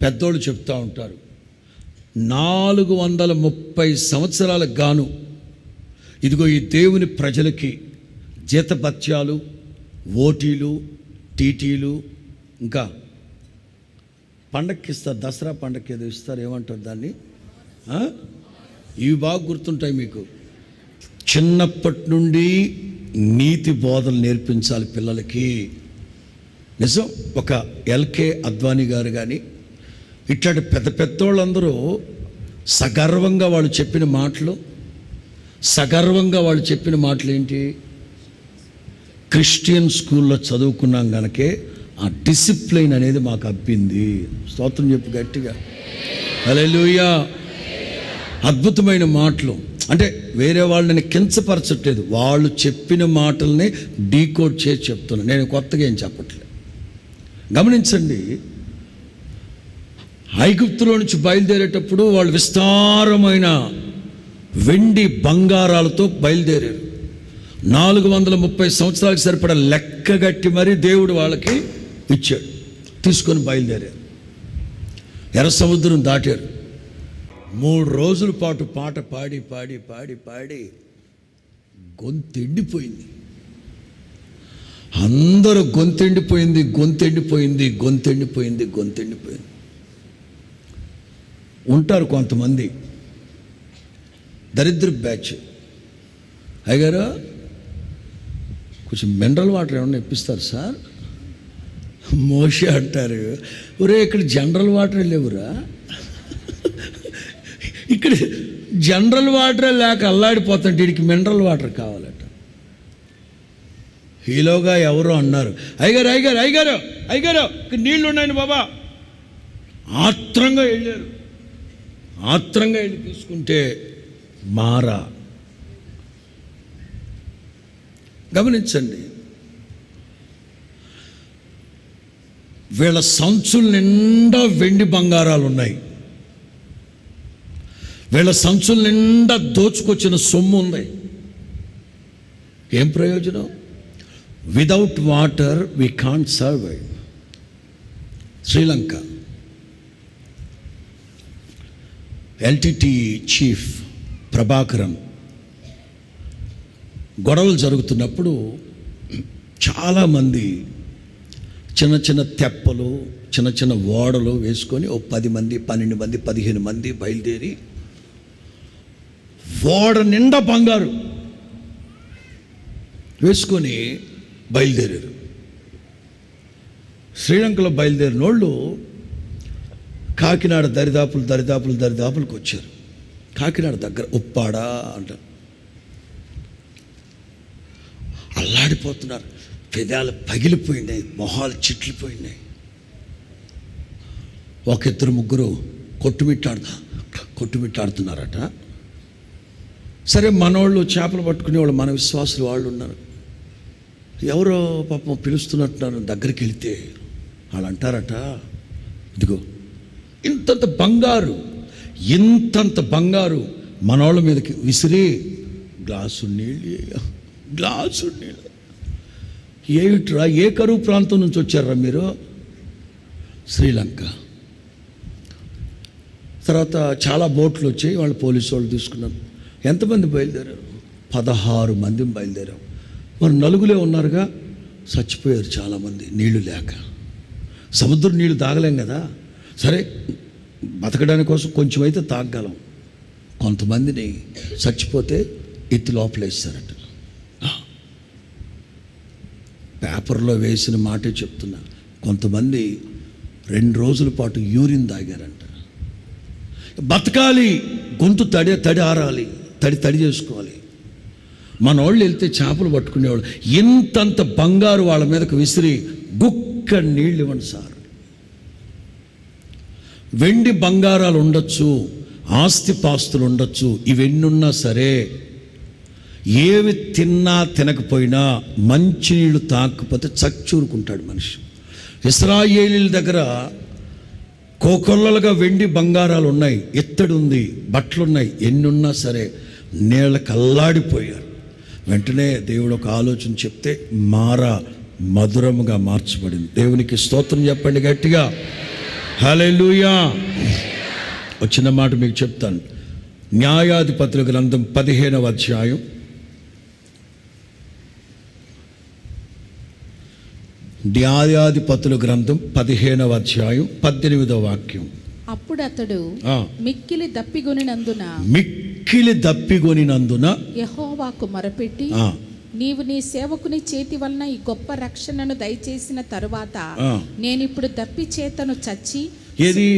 పెద్దోళ్ళు చెప్తూ ఉంటారు, 430 సంవత్సరాలకు గాను ఇదిగో ఈ దేవుని ప్రజలకి జీతభత్యాలు, ఓటీలు, టీటీలు, ఇంకా పండక్కి ఇస్తారు, దసరా పండక్కి ఏదో ఇస్తారు, ఏమంటారు దాన్ని, ఇవి బాగా గుర్తుంటాయి మీకు. చిన్నప్పటి నుండి నీతి బోధలు నేర్పించాలి పిల్లలకి. నిజం. ఒక ఎల్కే అద్వానీ గారు కానీ ఇట్లాంటి పెద్దోళ్ళందరూ సగర్వంగా వాళ్ళు చెప్పిన మాటలు ఏంటి? క్రిస్టియన్ స్కూల్లో చదువుకున్నాం కనుకే ఆ డిసిప్లైన్ అనేది మాకు అబ్బింది. స్తోత్రం చెప్పు గట్టిగా, హల్లెలూయా. అద్భుతమైన మాటలు. అంటే వేరే వాళ్ళని కించపరచట్లేదు, వాళ్ళు చెప్పిన మాటల్ని డీకోడ్ చేసి చెప్తున్నాను. నేను కొత్తగా ఏం చెప్పట్లేదు. గమనించండి, ఐగుప్తులో నుంచి బయలుదేరేటప్పుడు వాళ్ళు విస్తారమైన వెండి బంగారాలతో బయలుదేరారు. 430 సంవత్సరాలకు సరిపడా లెక్కగట్టి మరీ దేవుడు వాళ్ళకి ఇచ్చాడు. తీసుకొని బయలుదేరారు. ఎర్ర సముద్రం దాటారు. 3 రోజుల పాటు పాట పాడి పాడి పాడి పాడి గొంతెండిపోయింది. అందరూ గొంతెండిపోయింది, గొంతెండిపోయింది, గొంతెండిపోయింది, గొంతెండిపోయింది. ఉంటారు కొంతమంది దరిద్ర బ్యాచ్, అయ్యగారు కొంచెం మినరల్ వాటర్ ఏమన్నా ఇప్పిస్తారు సార్. మోషే అంటారు, ఒరే ఇక్కడ జనరల్ వాటర్ లేవురా, ఇక్కడ జనరల్ వాటరే లేక అల్లాడిపోతుంటే వీడికి మినరల్ వాటర్ కావాలట. ఈలోగా ఎవరో అన్నారు, అయ్యగారు అయ్యగారు అయ్యగారు అయ్యగారు ఇక్కడ నీళ్ళు ఉన్నాయని బాబా. ఆత్రంగా వెళ్ళారు. ఆత్రంగా వెళ్ళి తీసుకుంటే మారా. గమనించండి, వీళ్ళ సంచుల నిండా వెండి బంగారాలు ఉన్నాయి. వీళ్ళ సంచుల నిండా దోచుకొచ్చిన సొమ్ము ఉంది. ఏం ప్రయోజనం? Without water we can't survive. Sri Lanka LTT chief Prabhakaran గొడవలు జరుగుతున్నప్పుడు చాలామంది చిన్న చిన్న తెప్పలు, చిన్న చిన్న ఓడలు వేసుకొని 10 మంది, 12 మంది, 15 మంది బయలుదేరి ఓడ నిండా బంగారు వేసుకొని బయలుదేరారు. శ్రీలంకలో బయలుదేరిన వాళ్ళు కాకినాడ దరిదాపులకు వచ్చారు. కాకినాడ దగ్గర ఉప్పాడ అంట. అల్లాడిపోతున్నారు. పెదాలు పగిలిపోయినాయి, మొహాలు చిట్లిపోయినాయి. ఒక 2-3 కొట్టుమిట్టాడుతున్నారట. సరే, మనోళ్ళు చేపలు పట్టుకునే వాళ్ళు, మన విశ్వాసులు వాళ్ళు ఉన్నారు. ఎవరో పాపం పిలుస్తున్నట్టున్నారు. దగ్గరికి వెళితే వాళ్ళు అంటారట, ఇదిగో ఇంతంత బంగారు మనోళ్ళ మీదకి విసిరి గ్లాసు నీళ్ళు. ఏమిట్రా, ఏ కరువు ప్రాంతం నుంచి వచ్చారా మీరు? శ్రీలంక. తర్వాత చాలా బోట్లు వచ్చాయి. వాళ్ళు పోలీసు వాళ్ళు తీసుకున్నారు. ఎంతమంది బయలుదేరారు? 16 మంది బయలుదేరారు. మరి నలుగులే ఉన్నారుగా, చచ్చిపోయారు చాలామంది నీళ్లు లేక. సముద్రం నీళ్లు తాగలేం కదా. సరే, బతకడానికి కోసం కొంచెం అయితే తాగగలం. కొంతమందిని చచ్చిపోతే ఎత్తి లోపలేస్తారట. పేపర్లో వేసిన మాటే చెప్తున్నా. కొంతమంది 2 రోజుల పాటు యూరిన్ తాగారంట. బతకాలి, గొంతు తడి ఆరాలి, తడి చేసుకోవాలి. మన వాళ్ళు వెళ్తే చేపలు పట్టుకునేవాళ్ళు. ఇంతంత బంగారు వాళ్ళ మీదకు విసిరి గుక్క నీళ్ళు ఇవ్వండి సార్. వెండి బంగారాలు ఉండొచ్చు, ఆస్తిపాస్తులు ఉండొచ్చు, ఇవెన్నున్నా సరే ఏవి తిన్నా తినకపోయినా మంచినీళ్ళు తాకపోతే చచ్చూరుకుంటాడు మనిషి. ఇశ్రాయేలీల దగ్గర కోకొల్లలుగా వెండి బంగారాలు ఉన్నాయి, ఎత్తడి ఉంది, బట్టలున్నాయి. ఎన్నున్నా సరే నీళ్ళకి అల్లాడిపోయారు. వెంటనే దేవుడు ఒక ఆలోచన చెప్తే మారా మధురముగా మార్చబడింది. దేవునికి స్తోత్రం చెప్పండి గట్టిగా. హల్లెలూయా. వచ్చిన మాట మీకు చెప్తాను. న్యాయాధిపతుల గ్రంథం 15వ అధ్యాయం 18వ వాక్యం. అప్పుడు అతడు మిక్కిలి దప్పిగొనినందున యెహోవాకు మొరపెట్టి, నీవు నీ సేవకుని చేతి వలన ఈ గొప్ప రక్షణను దయచేసిన తరువాత నేనిప్పుడు దప్పి చేతను చచ్చి. ఏది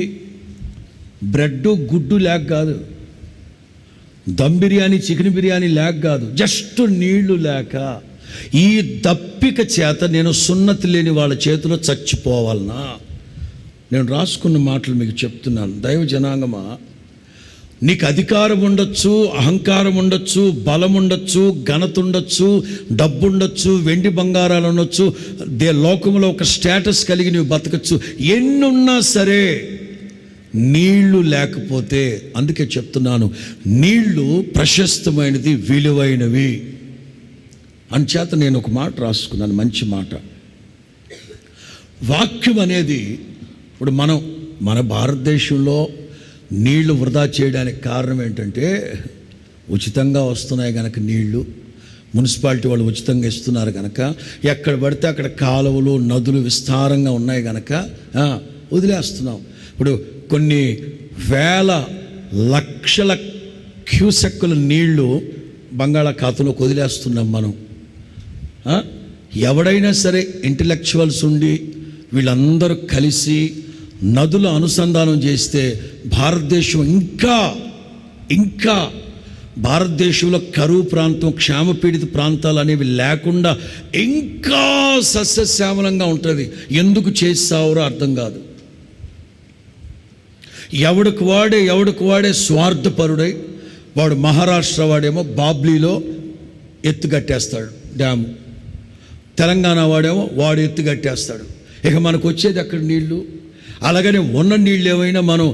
బ్రెడ్ గుడ్డు లేక కాదు, దమ్ బిర్యానీ చికెన్ బిర్యానీ లేక కాదు, జస్ట్ నీళ్లు లేక ఈ దప్పిక చేత నేను సున్నతి లేని వాళ్ళ చేతిలో చచ్చిపోవాలనా? నేను రాసుకున్న మాటలు మీకు చెప్తున్నాను. దైవ జనాంగమా, నీకు అధికారం ఉండొచ్చు, అహంకారం ఉండొచ్చు, బలం ఉండొచ్చు, ఘనత ఉండొచ్చు, డబ్బు ఉండొచ్చు, వెండి బంగారాలు ఉండొచ్చు, లోకంలో ఒక స్టేటస్ కలిగి నువ్వు బతకచ్చు. ఎన్నున్నా సరే నీళ్లు లేకపోతే, అందుకే చెప్తున్నాను, నీళ్లు ప్రశస్తమైనది, విలువైనవి. అంచేత నేను ఒక మాట రాసుకున్నాను, మంచి మాట. వాక్యం అనేది ఇప్పుడు మన భారతదేశంలో నీళ్లు వృధా చేయడానికి కారణం ఏంటంటే, ఉచితంగా వస్తున్నాయి కనుక నీళ్లు, మున్సిపాలిటీ వాళ్ళు ఉచితంగా ఇస్తున్నారు కనుక, ఎక్కడ పడితే అక్కడ కాలువలు, నదులు విస్తారంగా ఉన్నాయి కనుక వదిలేస్తున్నాం. ఇప్పుడు కొన్ని వేల లక్షల క్యూసెక్కుల నీళ్లు బంగాళాఖాతంలోకి వదిలేస్తున్నాం మనం. ఎవడైనా సరే ఇంటలెక్చువల్స్ ఉండి వీళ్ళందరూ కలిసి నదుల అనుసంధానం చేస్తే భారతదేశం ఇంకా భారతదేశంలో కరువు ప్రాంతం, క్షామపీడిత ప్రాంతాలు అనేవి లేకుండా ఇంకా సస్యశ్యామలంగా ఉంటుంది. ఎందుకు చేస్తావో అర్థం కాదు. ఎవడికి వాడే స్వార్థపరుడై, వాడు మహారాష్ట్ర వాడేమో బాబ్లీలో ఎత్తు కట్టేస్తాడు డ్యాము, తెలంగాణ వాడేమో వాడు ఎత్తు కట్టేస్తాడు. ఇక మనకు వచ్చేది అక్కడ నీళ్లు. అలాగనే ఉన్న నీళ్ళు ఏమైనా మనం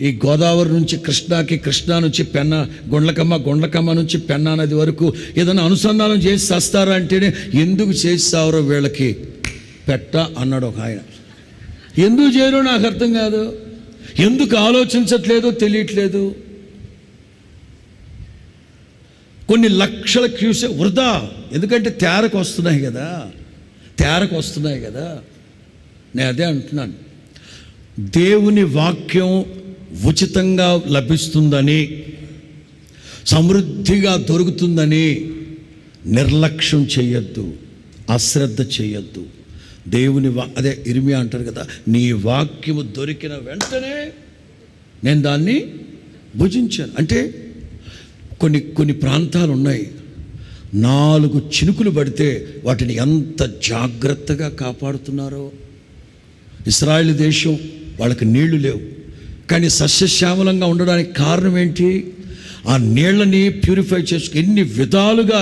ఈ గోదావరి నుంచి కృష్ణాకి, కృష్ణా నుంచి పెన్నా, గుండ్లకమ్మ నుంచి పెన్నా నది వరకు ఏదైనా అనుసంధానం చేసి చేస్తారా అంటేనే, ఎందుకు చేస్తారో వీళ్ళకి పెట్ట అన్నాడు ఒక ఆయన. ఎందుకు చేయరో నాకు అర్థం కాదు, ఎందుకు ఆలోచించట్లేదో తెలియట్లేదు. కొన్ని లక్షల క్యూసెక్ వృధా, ఎందుకంటే తేరకు వస్తున్నాయి కదా. నేను అదే అంటున్నాను, దేవుని వాక్యం ఉచితంగా లభిస్తుందని, సమృద్ధిగా దొరుకుతుందని నిర్లక్ష్యం చేయొద్దు, అశ్రద్ధ చేయొద్దు. దేవుని అదే ఇర్మియా అంటారు కదా, నీ వాక్యము దొరికిన వెంటనే నేను దాన్ని భుజించాను. అంటే కొన్ని ప్రాంతాలు ఉన్నాయి, 4 చినుకులు పడితే వాటిని ఎంత జాగ్రత్తగా కాపాడుతున్నారో. ఇశ్రాయేలు దేశం, వాళ్ళకి నీళ్లు లేవు, కానీ సస్యశ్యామలంగా ఉండడానికి కారణం ఏంటి? ఆ నీళ్ళని ప్యూరిఫై చేసుకు ఎన్ని విధాలుగా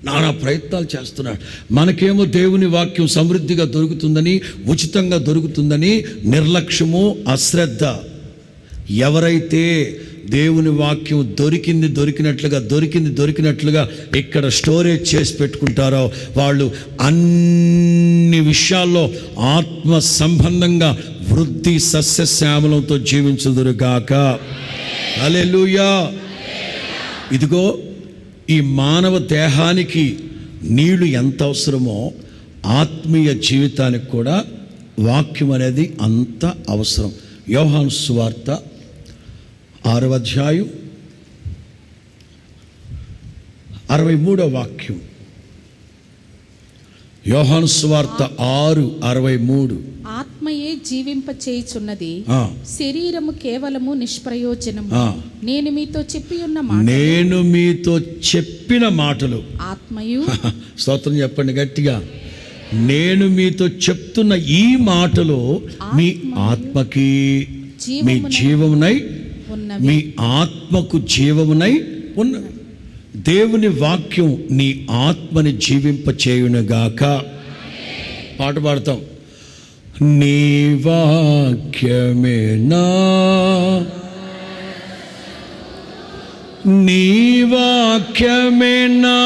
నానా ప్రయత్నాలు చేస్తున్నాడు. మనకేమో దేవుని వాక్యం సమృద్ధిగా దొరుకుతుందని, ఉచితంగా దొరుకుతుందని నిర్లక్ష్యము, అశ్రద్ధ. ఎవరైతే దేవుని వాక్యం దొరికినట్లుగా ఇక్కడ స్టోరేజ్ చేసి పెట్టుకుంటారో, వాళ్ళు అన్ని విషయాల్లో ఆత్మ సంబంధంగా వృద్ధి, సస్యశ్యామలంతో జీవించుదురుగాక. హల్లెలూయా. ఇదిగో, ఈ మానవ దేహానికి నీళ్లు ఎంత అవసరమో ఆత్మీయ జీవితానికి కూడా వాక్యం అనేది అంత అవసరం. యోహాను సువార్త 6వ అధ్యాయం 63వ వాక్యం. యోహాను సువార్త 6:63. ఆత్మయే జీవింప చేయుచున్నది, శరీరము కేవలము నిష్ప్రయోజనము. నేను మీతో చెప్పిన మాటలు ఆత్మయు. స్తోత్రం చెప్పండి గట్టిగా. నేను మీతో చెప్తున్న ఈ మాటలు మీ ఆత్మకి, మీ జీవమునై, మీ ఆత్మకు జీవమునై ఉన్నవి. దేవుని వాక్యం నీ ఆత్మని జీవింపచేయునుగాక. పాట పాడతాం. నీ వాక్యమేనా, నీ వాక్యమేనా,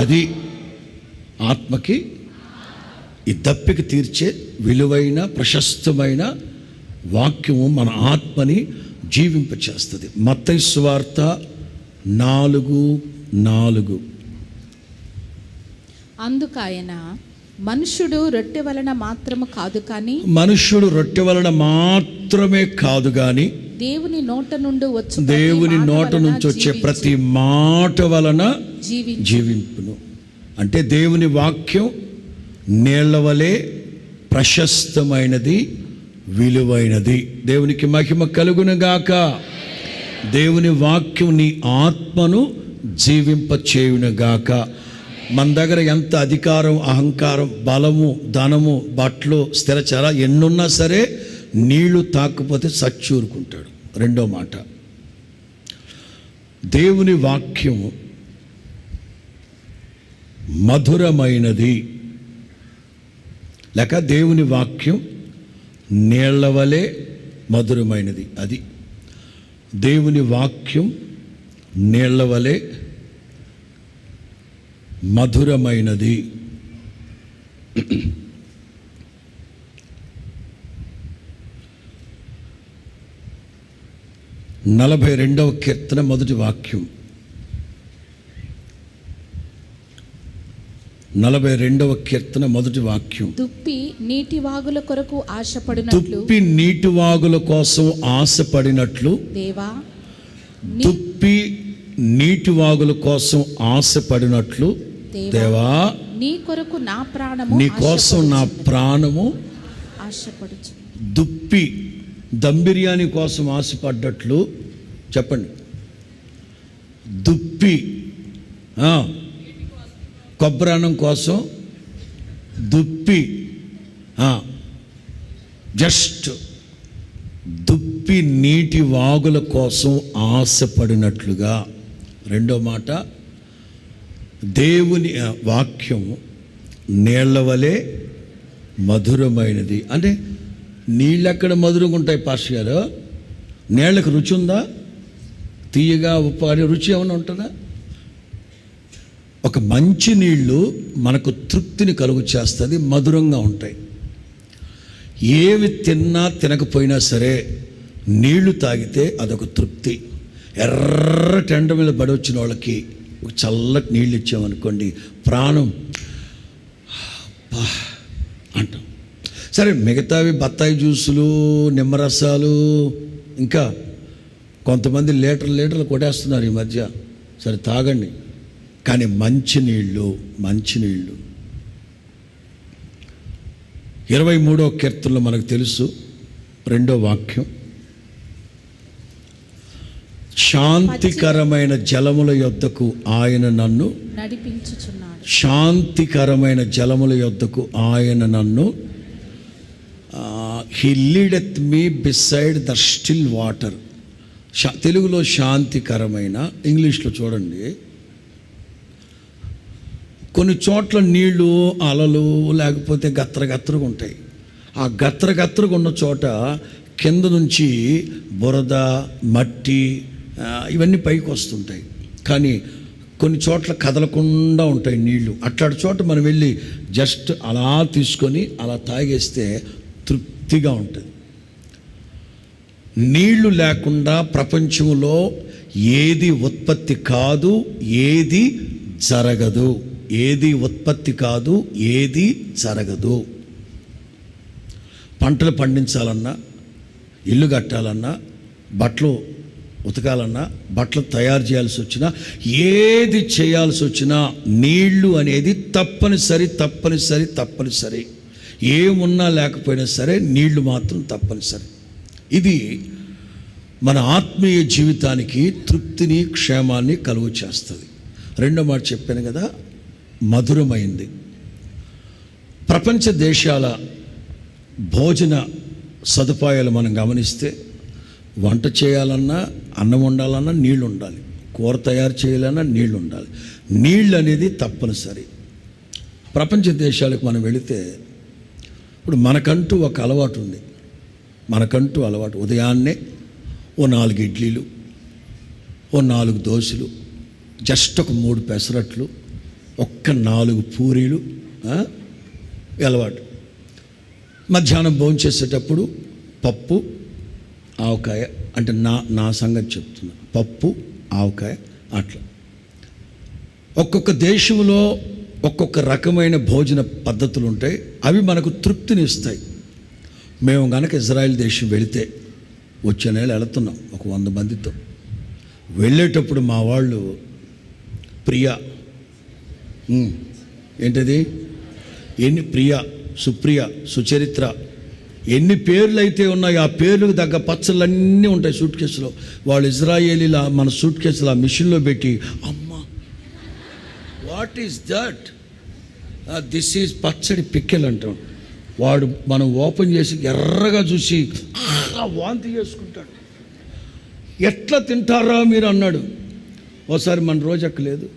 అది ఆత్మకి, ఈ దప్పిక తీర్చే విలువైన ప్రశస్తమైన వాక్యము మన ఆత్మని జీవింపచేస్తుంది. మత్తయి సువార్త 4:4. అందుకాయన మనుష్యుడు రొట్టె వలన మాత్రమే కాదు గాని దేవుని నోట నుంచి వచ్చే ప్రతి మాట వలన జీవింపును. అంటే దేవుని వాక్యం నీళ్ల వలె ప్రశస్తమైనది, విలువైనది. దేవునికి మహిమ కలుగునుగాక. దేవుని వాక్యం నీ ఆత్మను జీవింపచేయునుగాక. మన దగ్గర ఎంత అధికారం, అహంకారం, బలము, ధనము, బట్టలు, స్థిరచర ఎన్నున్నా సరే నీళ్లు తాకపోతే సచ్చూరుకుంటాడు. రెండో మాట, దేవుని వాక్యం మధురమైనది. లేక దేవుని వాక్యం నీళ్ల వలె మధురమైనది. అది దేవుని వాక్యం నీళ్ల వలె మధురమైనది. 42వ కీర్తన మొదటి వాక్యం. 42వ కీర్తన మొదటి వాక్యం. దుప్పి నీటి వాగుల కొరకు ఆశపడినట్లు, దుప్పి నీటి వాగుల కోసం ఆశపడినట్లు, దేవా దుప్పి నీటి వాగుల కోసం ఆశపడినట్లు, దేవా నీ కొరకు నా ప్రాణము నీ కోసం నా ప్రాణము ఆశపడుచు. దుప్పి దమ్ బిర్యానీ కోసం ఆశపడ్డట్లు చెప్పండి. దుప్పి కొబ్బరాన్నం కోసం, దుప్పి జస్ట్ దుప్పి నీటి వాగుల కోసం ఆశపడినట్లుగా. రెండో మాట, దేవుని వాక్యం నీళ్ల వలె మధురమైనది. అంటే నీళ్ళు ఎక్కడ మధురంగా ఉంటాయి పాస్టర్ గారు? నీళ్ళకి రుచి ఉందా? తీయగా ఉప్పు అనే రుచి ఏమైనా ఉంటుందా? ఒక మంచి నీళ్ళు మనకు తృప్తిని కలుగు చేస్తుంది, మధురంగా ఉంటాయి. ఏవి తిన్నా తినకపోయినా సరే నీళ్లు తాగితే అదొక తృప్తి. ఎర్ర టెండ మీద పడి వచ్చిన వాళ్ళకి ఒక చల్లటి నీళ్ళు ఇచ్చామనుకోండి, ప్రాణం అంటాం. సరే, మిగతావి బత్తాయి జ్యూసులు, నిమ్మరసాలు, ఇంకా కొంతమంది లీటర్లు కొట్టేస్తున్నారు ఈ మధ్య. సరే తాగండి, కానీ మంచినీళ్ళు 23వ కీర్తనలో మనకు తెలుసు, 2వ వాక్యం. శాంతికరమైన జలముల యొద్దకు ఆయన నన్ను నడిపించుచున్నాడు. శాంతికరమైన జలముల యొద్దకు ఆయన నన్ను హి లీడెత్ మీ బిసైడ్ ద స్టిల్ వాటర్. తెలుగులో శాంతికరమైన, ఇంగ్లీష్లో చూడండి. కొన్ని చోట్ల నీళ్లు అలలు లేకపోతే గత్రగత్రగా ఉంటాయి. ఆ గత్రగత్రగా ఉన్న చోట కింద నుంచి బురద, మట్టి ఇవన్నీ పైకి వస్తుంటాయి. కానీ కొన్ని చోట్ల కదలకుండా ఉంటాయి నీళ్లు. అట్లాంటి చోట మనం వెళ్ళి జస్ట్ అలా తీసుకొని అలా తాగేస్తే తృప్తిగా ఉంటుంది. నీళ్లు లేకుండా ప్రపంచంలో ఏది ఉత్పత్తి కాదు, ఏది జరగదు. ఏది ఉత్పత్తి కాదు, ఏది జరగదు. పంటలు పండించాలన్నా, ఇల్లు కట్టాలన్నా, బట్టలు ఉతకాలన్నా, బట్టలు తయారు చేయాల్సి వచ్చినా, ఏది చేయాల్సి వచ్చినా నీళ్లు అనేది తప్పనిసరి. ఏమున్నా లేకపోయినా సరే నీళ్లు మాత్రం తప్పనిసరి. ఇది మన ఆత్మీయ జీవితానికి తృప్తిని, క్షేమాన్ని కలుగు చేస్తుంది. రెండో మాట చెప్పాను కదా, మధురమైంది. ప్రపంచ దేశాల భోజన సదుపాయాలు మనం గమనిస్తే, వంట చేయాలన్నా, అన్నం వండాలన్నా నీళ్ళు ఉండాలి, కూర తయారు చేయాలన్నా నీళ్ళు ఉండాలి. నీళ్ళు అనేది తప్పనిసరి. ప్రపంచ దేశాలకు మనం వెళితే, ఇప్పుడు మనకంటూ ఒక అలవాటు ఉంది. ఉదయాన్నే ఓ 4 ఇడ్లీలు, ఓ 4 దోశలు, జస్ట్ ఒక 3 పెసరట్లు, ఒక్క 4 పూరీలు అలవాటు. మధ్యాహ్నం భోజనం చేసేటప్పుడు పప్పు, ఆవకాయ. అంటే నా సంగతి చెప్తున్నా, పప్పు, ఆవకాయ. అట్లా ఒక్కొక్క దేశంలో ఒక్కొక్క రకమైన భోజన పద్ధతులు ఉంటాయి. అవి మనకు తృప్తిని ఇస్తాయి. మేము కనుక ఇజ్రాయెల్ దేశం వెళితే, వచ్చే నెల వెళుతున్నాం ఒక 100 మందితో. వెళ్ళేటప్పుడు మా వాళ్ళు ప్రియా, ఏంటది, ప్రియా, సుప్రియ, సుచరిత్ర, ఎన్ని పేర్లు అయితే ఉన్నాయో ఆ పేర్లకు తగ్గ పచ్చళ్ళన్నీ ఉంటాయి సూట్ కేసులో. వాళ్ళు ఇజ్రాయేలీలా మన సూట్ కేసులు ఆ మిషన్లో పెట్టి, అమ్మా what is that, this is పచ్చడి పిక్కెల్ అంటాం. వాడు మనం ఓపెన్ చేసి ఎర్రగా చూసి వాంతి చేసుకుంటాడు. ఎట్లా తింటారా మీరు అన్నాడు. ఓసారి మన రోజక్క లేదు,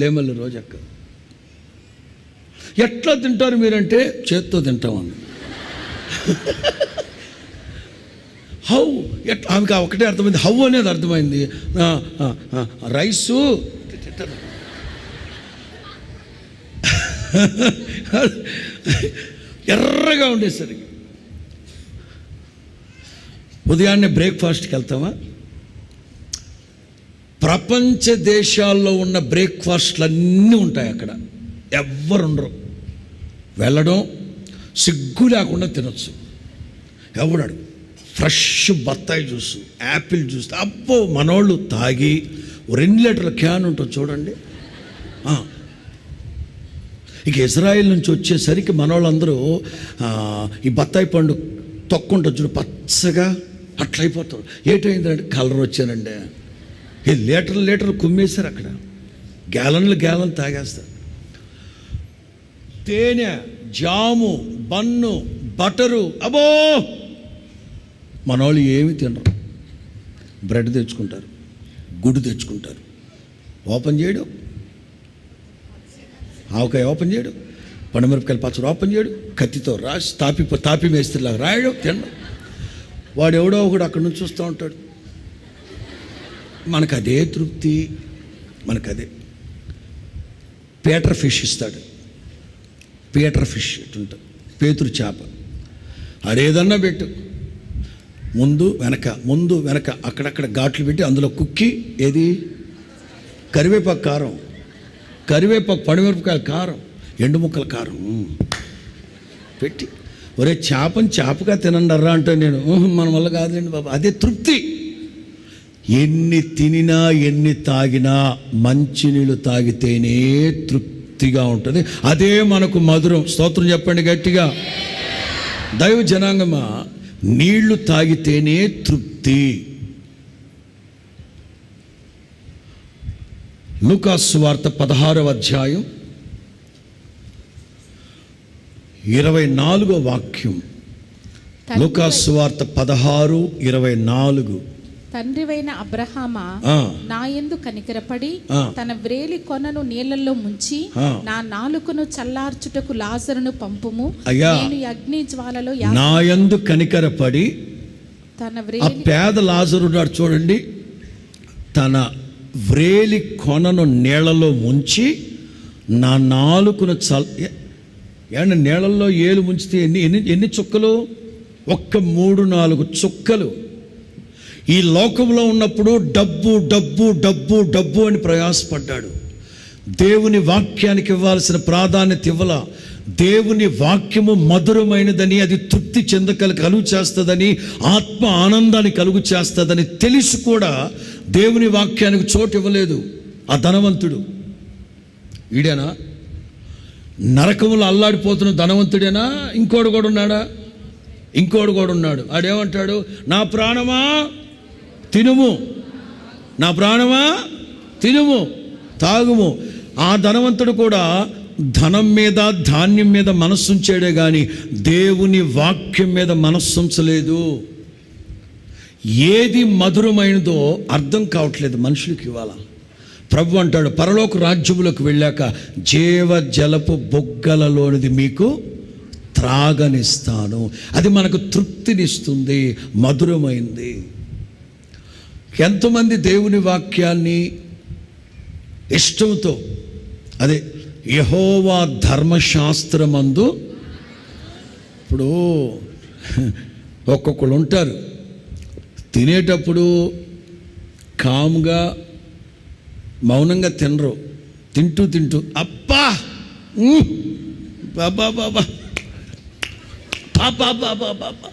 లేమల్లి రోజక్క, ఎట్లా తింటారు మీరంటే చేత్తో తింటామని. హౌ ఆమెకు ఒకటే అర్థమైంది, హౌ అనేది అర్థమైంది. రైసు ఎర్రగా ఉండేసరికి ఉదయాన్నే బ్రేక్ఫాస్ట్కి వెళ్తామా? ప్రపంచ దేశాల్లో ఉన్న బ్రేక్ఫాస్ట్లు అన్నీ ఉంటాయి అక్కడ, ఎవ్వరుండరు. వెళ్ళడం సిగ్గు లేకుండా తినొచ్చు. ఎవడాడు ఫ్రెష్ బత్తాయి జ్యూస్, యాపిల్ జ్యూస్, అబ్బో మనోళ్ళు తాగి 2 లీటర్ల క్యాన్ ఉంటుంది చూడండి. ఇక ఇజ్రాయిల్ నుంచి వచ్చేసరికి మనోళ్ళందరూ ఈ బత్తాయి పండు తొక్కుంటుంది చూడు, పచ్చగా అట్లయిపోతాడు. ఏటైందంటే కలర్ వచ్చానండి. ఈ లీటర్లు కుమ్మేశారు అక్కడ, గ్యాలన్ తాగేస్తారు. తేనె, జాము, బన్ను, బటరు, అబ్బో మనోళ్ళు ఏమి తినరు. బ్రెడ్ తెచ్చుకుంటారు, గుడ్డు తెచ్చుకుంటారు, ఓపెన్ చేయడం, ఆవకాయ ఓపెన్ చేయడం, పండుమిరపకాయల పచ్చడి ఓపెన్ చేయడం, కత్తితో రాసి తాపి మేస్త్రిలాగా రాయడం, తినడం. వాడు ఎవడో ఒకడు అక్కడి నుంచి చూస్తూ ఉంటాడు. మనకు అదే తృప్తి, మనకదే. పీటర్ ఫిష్ ఇస్తాడు, పీటర్ ఫిష్ ఇటుంటుంది, పేతురు చేప. అదేదన్నా పెట్టు, ముందు వెనక అక్కడక్కడ ఘాట్లు పెట్టి అందులో కుక్కి, ఏది కరివేపాకు కారం, కరివేపాకు పండుమిరపకాయల కారం, ఎండు ముక్కల కారం పెట్టి, ఒరే చేపగా తినండర్రా అంటే నేను మన వల్ల కాదులేండి బాబా. అదే తృప్తి. ఎన్ని తినినా ఎన్ని తాగినా మంచినీళ్ళు తాగితేనే తృప్తిగా ఉంటుంది. అదే మనకు మధురం. స్తోత్రం చెప్పండి గట్టిగా. దైవ జనాంగమా, నీళ్లు తాగితేనే తృప్తి. లూకాసు వార్త 16వ అధ్యాయం 24వ వాక్యం. లూకాసు వార్త 16:24. తండ్రివైన అబ్రహామా, నా యందు కనికరపడి తన వ్రేలి కొనను నీళ్లలో ముంచి నా నాలుకను చల్లార్చుటకు లాజరును పంపుము. నేను అగ్ని జ్వాలలో నా యందు కనికరపడి తన వ్రేలి, పేద లాజరున్నాడు చూడండి, తన వ్రేలి కొనను నీళ్లలో ముంచి నా నాలుకను నీళ్లలో ఏలు ముంచితే ఎన్ని చుక్కలు? 3-4 చుక్కలు. ఈ లోకంలో ఉన్నప్పుడు డబ్బు డబ్బు డబ్బు డబ్బు అని ప్రయాసపడ్డాడు. దేవుని వాక్యానికి ఇవ్వాల్సిన ప్రాధాన్యత ఇవ్వాల. దేవుని వాక్యము మధురమైనదని, అది తృప్తి కలుగు చేస్తుందని, ఆత్మ ఆనందాన్ని కలుగు చేస్తుందని తెలిసి కూడా దేవుని వాక్యానికి చోటు ఇవ్వలేదు ఆ ధనవంతుడు. ఈడేనా నరకములో అల్లాడిపోతున్న ధనవంతుడేనా? ఇంకోడు కూడా ఉన్నాడు. ఆడేమంటాడు? నా ప్రాణమా తినుము, నా ప్రాణమా తినుము, తాగుము. ఆ ధనవంతుడు కూడా ధనం మీద, ధాన్యం మీద మనస్సుంచాడే కానీ దేవుని వాక్యం మీద మనస్సుంచలేదు. ఏది మధురమైనదో అర్థం కావట్లేదు మనుషులకి ఇవాళ. ప్రభు అంటాడు, పరలోక రాజ్యములకు వెళ్ళాక జీవ జలపు బొగ్గలలోనిది మీకు త్రాగనిస్తాను. అది మనకు తృప్తినిస్తుంది, మధురమైంది. ఎంతమంది దేవుని వాక్యాన్ని ఇష్టంతో, అదే యెహోవా ధర్మశాస్త్రమందు, ఇప్పుడు ఒక్కొక్కరు ఉంటారు తినేటప్పుడు కామ్గా మౌనంగా తినరు, తింటూ అబ్బా బాబా బాబా బాబా బాబా బాబా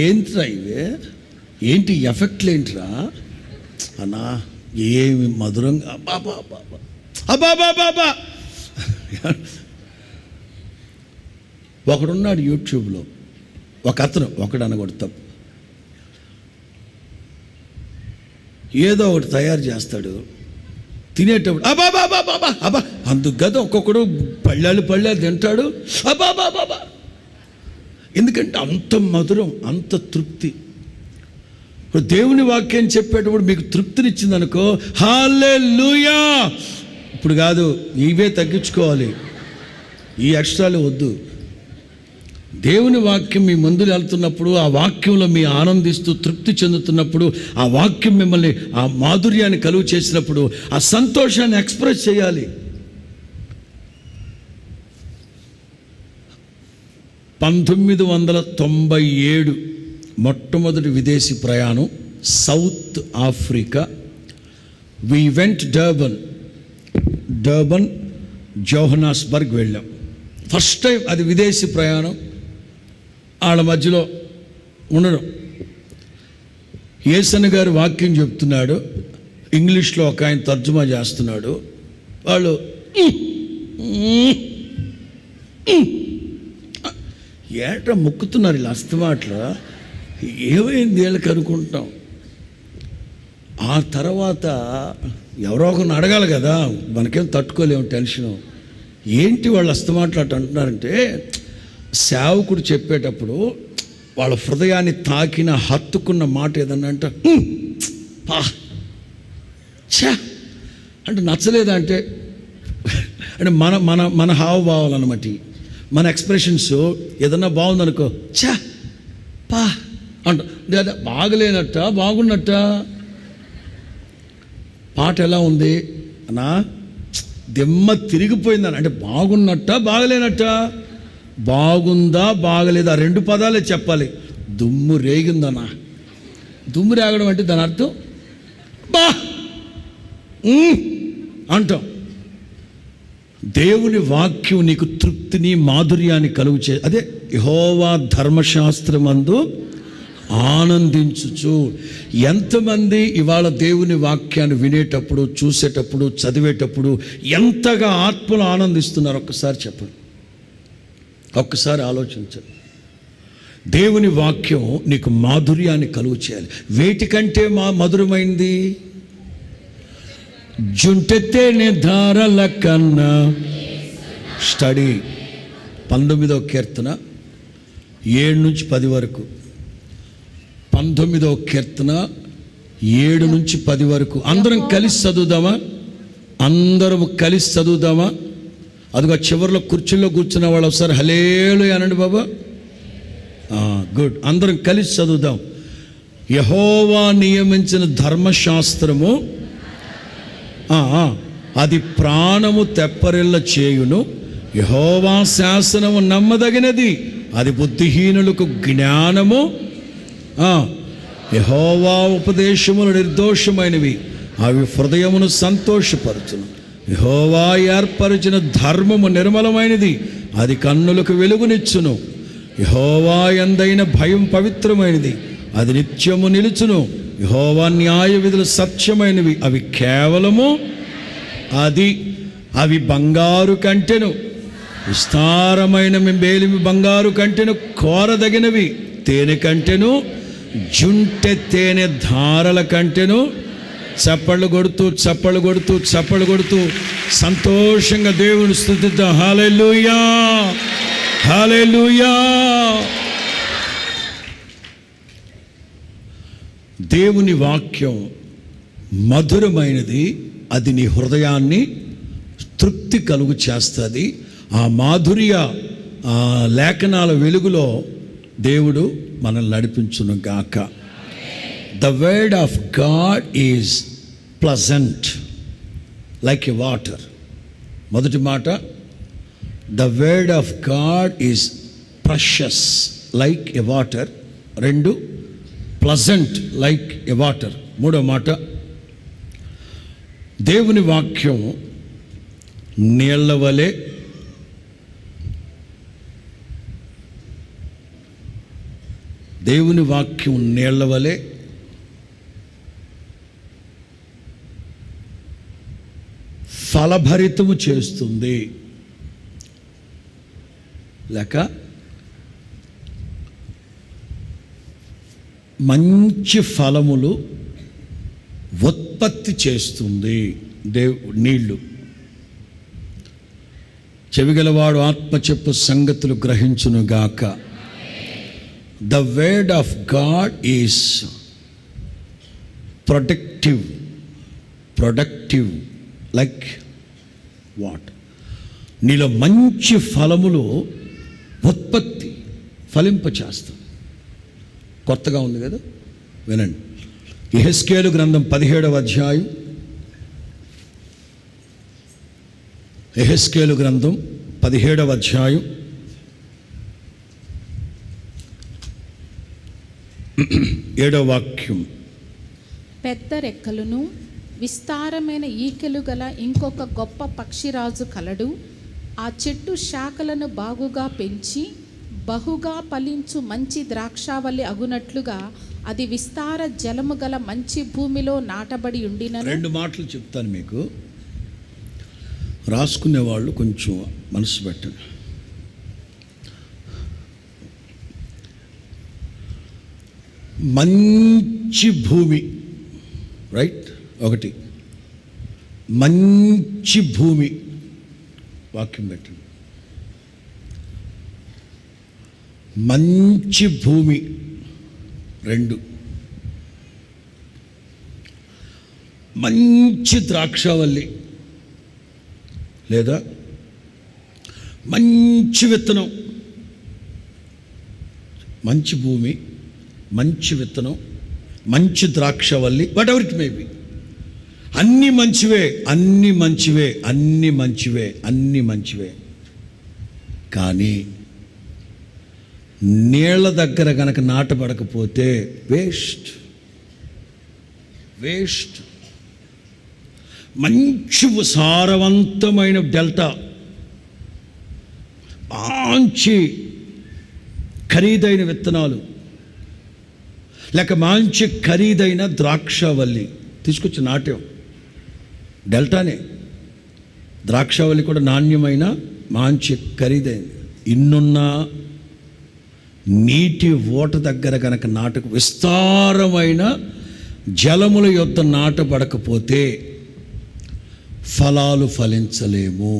ఏంట్రా ఇవే, ఏంటి ఎఫెక్ట్లు ఏంట్రా అన్నా, ఏమి మధురంగా బాబా బాబా అబ్బా బాబా. ఒకడున్నాడు యూట్యూబ్లో, ఒకడు అనకూడదు తప్పు, ఏదో ఒకటి తయారు చేస్తాడు తినేటప్పుడు అబ్బా బాబా బాబా అబ్బా. అందుకు కదా ఒక్కొక్కడు పళ్ళాలు తింటాడు అబ్బా బాబా. ఎందుకంటే అంత మధురం, అంత తృప్తి. ఇప్పుడు దేవుని వాక్యం చెప్పేటప్పుడు మీకు తృప్తినిచ్చింది అనుకో, హల్లెలూయా. ఇప్పుడు కాదు, ఇవే తగ్గించుకోవాలి. ఈ ఎక్స్ట్రాలు వద్దు. దేవుని వాక్యం మీ ముందు వెళ్తున్నప్పుడు, ఆ వాక్యంలో మీ ఆనందిస్తూ తృప్తి చెందుతున్నప్పుడు, ఆ వాక్యం మిమ్మల్ని ఆ మాధుర్యాన్ని కలుగు చేసినప్పుడు ఆ సంతోషాన్ని ఎక్స్ప్రెస్ చేయాలి. 1997 మొట్టమొదటి విదేశీ ప్రయాణం South Africa. We went Durban Johannesburg వెళ్ళాం. ఫస్ట్ టైం అది విదేశీ ప్రయాణం. వాళ్ళ మధ్యలో ఉండడం. యేసన్న గారు వాక్యం చెప్తున్నాడు, ఇంగ్లీష్లో ఒక ఆయన తర్జుమా చేస్తున్నాడు. వాళ్ళు ఏట మొక్కుతున్నారు ఇలా అస్తమాట్లో. ఏమైంది వీళ్ళకి అనుకుంటాం. ఆ తర్వాత ఎవరో ఒకరిని అడగాలి కదా, మనకేం తట్టుకోలేము టెన్షను. ఏంటి వాళ్ళు అస్తమాట్లు అట్టు అంటున్నారంటే, సేవకుడు చెప్పేటప్పుడు వాళ్ళ హృదయాన్ని తాకిన హత్తుకున్న మాట ఏదన్నా అంటే పా ఛా అంటే నచ్చలేదా అంటే మన మన మన హావభావాలు అన్నమాట, మన ఎక్స్ప్రెషన్స్. ఏదన్నా బాగుందనుకో ఛా పా అంట. లేదా బాగలేనట్ట బాగున్నట్ట. పాట ఎలా ఉంది అన్నా, దిమ్మ తిరిగిపోయిందని అంటే బాగున్నట్ట బాగలేనట్ట, బాగుందా బాగలేదా 2 పదాలే చెప్పాలి. దుమ్ము రేగిందనా. దుమ్ము రేగడం అంటే దాని అర్థం బా అంటాం. దేవుని వాక్యం నీకు తృప్తిని మాధుర్యాన్ని కలుగు చే, అదే యెహోవా ధర్మశాస్త్రమందు ఆనందించుచు. ఎంతమంది ఇవాళ దేవుని వాక్యాన్ని వినేటప్పుడు, చూసేటప్పుడు, చదివేటప్పుడు ఎంతగా ఆత్మలో ఆనందిస్తున్నారు ఒక్కసారి చెప్పండి. ఒక్కసారి ఆలోచించండి. దేవుని వాక్యం నీకు మాధుర్యాన్ని కలుగు చేయాలి. వేటికంటే మధురమైంది? జుంటెత్తేనే ధారల కన్నా. స్టడీ 19వ కీర్తన 7 నుంచి 10 వరకు. 19వ కీర్తన 7 నుంచి 10 వరకు అందరం కలిసి చదువుదామా? అందరం కలిసి చదువుదామా? అదిగో చివరిలో కుర్చీలో కూర్చున్న వాళ్ళు ఒకసారి హల్లెలూయా అనండి బాబా. గుడ్, అందరం కలిసి చదువుదాం. యెహోవా నియమించిన ధర్మశాస్త్రము అది ప్రాణము తెప్పరిల్ల చేయును. యెహోవా శాసనము నమ్మదగినది, అది బుద్ధిహీనులకు జ్ఞానము. యెహోవా ఉపదేశములు నిర్దోషమైనవి, అవి హృదయమును సంతోషపరచును. యెహోవా ఏర్పరిచిన ధర్మము నిర్మలమైనది, అది కన్నులకు వెలుగునిచ్చును. యెహోవా యందైన భయం పవిత్రమైనది, అది నిత్యము నిలుచును. యెహోవా న్యాయ విధులు సత్యమైనవి, అవి కేవలము అవి బంగారు కంటెను, విస్తారమైన మేలిమి బంగారు కంటెను, కోరదగినవి తేనె కంటెను, జుంటె తేనె ధారల కంటెను. చప్పళ్ళు కొడుతూ సంతోషంగా దేవుని స్తుతిద్దాం. హల్లెలూయా, హల్లెలూయా. దేవుని వాక్యం మధురమైనది, అది నీ హృదయాన్ని తృప్తి కలుగు చేస్తుంది. ఆ మాధుర్య లేఖనాల వెలుగులో దేవుడు మనల్ని నడిపించును గాక. The word of God is pleasant like a water. మొదటి మాట, the word of God is precious like a water. 2, pleasant like a water. మూడో మాట, దేవుని వాక్యం నీళ్ల వలె ఫలభరితము చేస్తుంది. లేక మంచి ఫలములు ఉత్పత్తి చేస్తుంది నీళ్ళు. చెవిగలవాడు ఆత్మ చెప్పు సంగతులు గ్రహించునుగాక. The word of God is productive like what? నీలో మంచి ఫలములు ఉత్పత్తి ఫలింపచేస్తాం. కొత్తగా ఉంది కదా, వినండి. యెహెజ్కేలు గ్రంథం 17వ అధ్యాయం. యెహెజ్కేలు గ్రంథం 17వ అధ్యాయం 7వ వాక్యం. పెద్ద రెక్కలను విస్తారమైన ఈకెలు గల ఇంకొక గొప్ప పక్షిరాజు కలడు. ఆ చెట్టు శాఖలను బాగుగా పెంచి బహుగా ఫలించు మంచి ద్రాక్షావల్లి అగునట్లుగా అది విస్తార జలము గల మంచి భూమిలో నాటబడి ఉండిన. 2 మాటలు చెప్తాను మీకు, రాసుకునే వాళ్ళు కొంచెం మనసు పెట్టండి. మంచి భూమి, రైట్? ఒకటి, మంచి భూమి, వాక్యం పెట్టండి. మంచి భూమి. 2, మంచి ద్రాక్షావల్లి లేదా మంచి విత్తనం. మంచి భూమి, మంచి విత్తనం, మంచి ద్రాక్షవల్లి, whatever it may be. అన్నీ మంచివే, అన్నీ మంచివే, అన్నీ మంచివే, అన్నీ మంచివే. కానీ నీళ్ల దగ్గర గనక నాటబడకపోతే వేస్ట్. మంచి సారవంతమైన డెల్టా, మంచి ఖరీదైన విత్తనాలు, లేక మంచి ఖరీదైన ద్రాక్షావల్లి తీసుకొచ్చి నాట్యం. డెల్టానే, ద్రాక్షావల్లి కూడా నాణ్యమైన మంచి ఖరీదైంది. ఇన్నున్నా నీటి ఓట దగ్గర కనుక నాటకు విస్తారమైన జలముల యొద్ద నాటబడకపోతే ఫలాలు ఫలించలేము.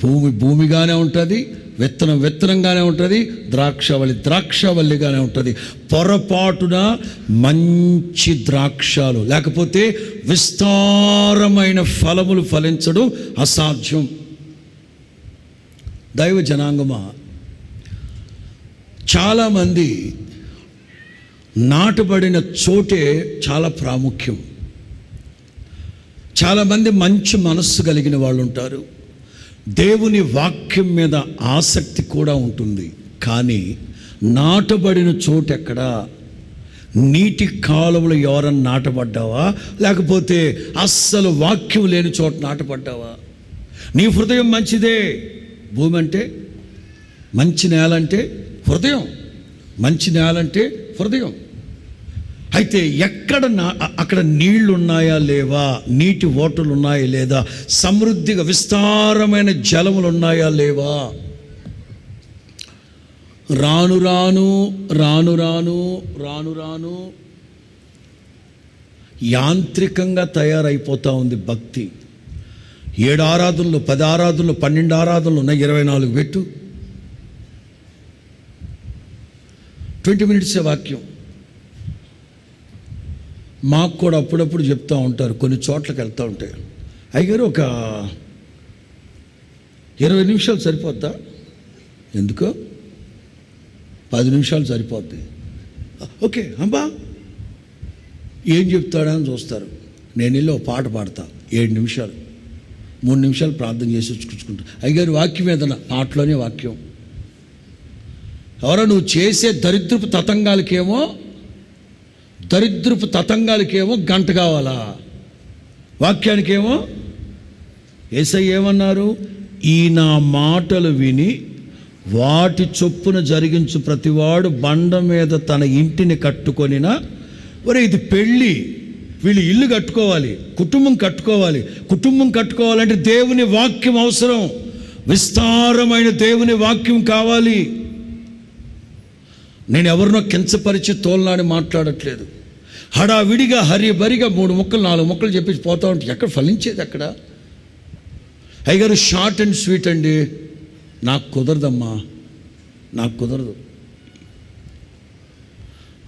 భూమి భూమిగానే ఉంటుంది, విత్తనం విత్తనంగానే ఉంటుంది, ద్రాక్షావల్లిగానే ఉంటుంది. పొరపాటున మంచి ద్రాక్షాలు లేకపోతే విస్తారమైన ఫలములు ఫలించడం అసాధ్యం. దైవ జనాంగమా, చాలామంది నాటబడిన చోటే చాలా ప్రాముఖ్యం. చాలామంది మంచి మనస్సు కలిగిన వాళ్ళు ఉంటారు, దేవుని వాక్యం మీద ఆసక్తి కూడా ఉంటుంది. కానీ నాటబడిన చోటు ఎక్కడా? నీటి కాలువలు ఎవరన్నా నాటబడ్డావా, లేకపోతే అస్సలు వాక్యం లేని చోట నాటబడ్డావా? నీ హృదయం మంచిదే. భూమి అంటే, మంచి నేల అంటే హృదయం, మంచి నేల అంటే హృదయం. అయితే ఎక్కడ అక్కడ నీళ్లు ఉన్నాయా లేవా, నీటి ఓటలు ఉన్నాయా లేదా, సమృద్ధిగా విస్తారమైన జలములు ఉన్నాయా లేవా? రాను రాను రాను రాను రాను రాను యాంత్రికంగా తయారైపోతూ ఉంది భక్తి. 7 ఆరాధనలు, 10 ఆరాధనలు, 12 ఆరాధనలు ఉన్నాయి, 24 పెట్టు, 20 మినిట్సే వాక్యం. మాకు కూడా అప్పుడప్పుడు చెప్తూ ఉంటారు, కొన్ని చోట్లకి వెళ్తూ ఉంటాయి, అయ్యారు ఒక 20 నిమిషాలు సరిపోద్దా? ఎందుకో 10 నిమిషాలు సరిపోద్ది. ఓకే అమ్మా, ఏం చెప్తాడా అని చూస్తారు. నేను వెళ్ళి ఒక పాట పాడతా, 7 నిమిషాలు, 3 నిమిషాలు ప్రార్థన చేసి వచ్చుకుంటా. అయ్యారు వాక్యం ఏదన్నా, పాటలోనే వాక్యం. ఎవరో నువ్వు చేసే దరిద్రపు తతంగాలకేమో గంట కావాలా, వాక్యానికేమో యేసయ్య ఏమన్నారు? ఈ నా మాటలు విని వాటి చొప్పున జరిగించు ప్రతివాడు బండ మీద తన ఇంటిని కట్టుకొనినా. ఒరే, ఇది పెళ్ళి, వీళ్ళు ఇల్లు కట్టుకోవాలి, కుటుంబం కట్టుకోవాలంటే దేవుని వాక్యం అవసరం, విస్తారమైన దేవుని వాక్యం కావాలి. నేను ఎవరినో కించపరిచి తోలనాడి మాట్లాడట్లేదు. హడావిడిగా హరిబరిగా 3 ముక్కలు 4 ముక్కలు చెప్పేసి పోతా ఉంటే ఎక్కడ ఫలించేది? అక్కడ అయ్యగారు షార్ట్ అండ్ స్వీట్ అండి, నాకు కుదరదమ్మా, నాకు కుదరదు.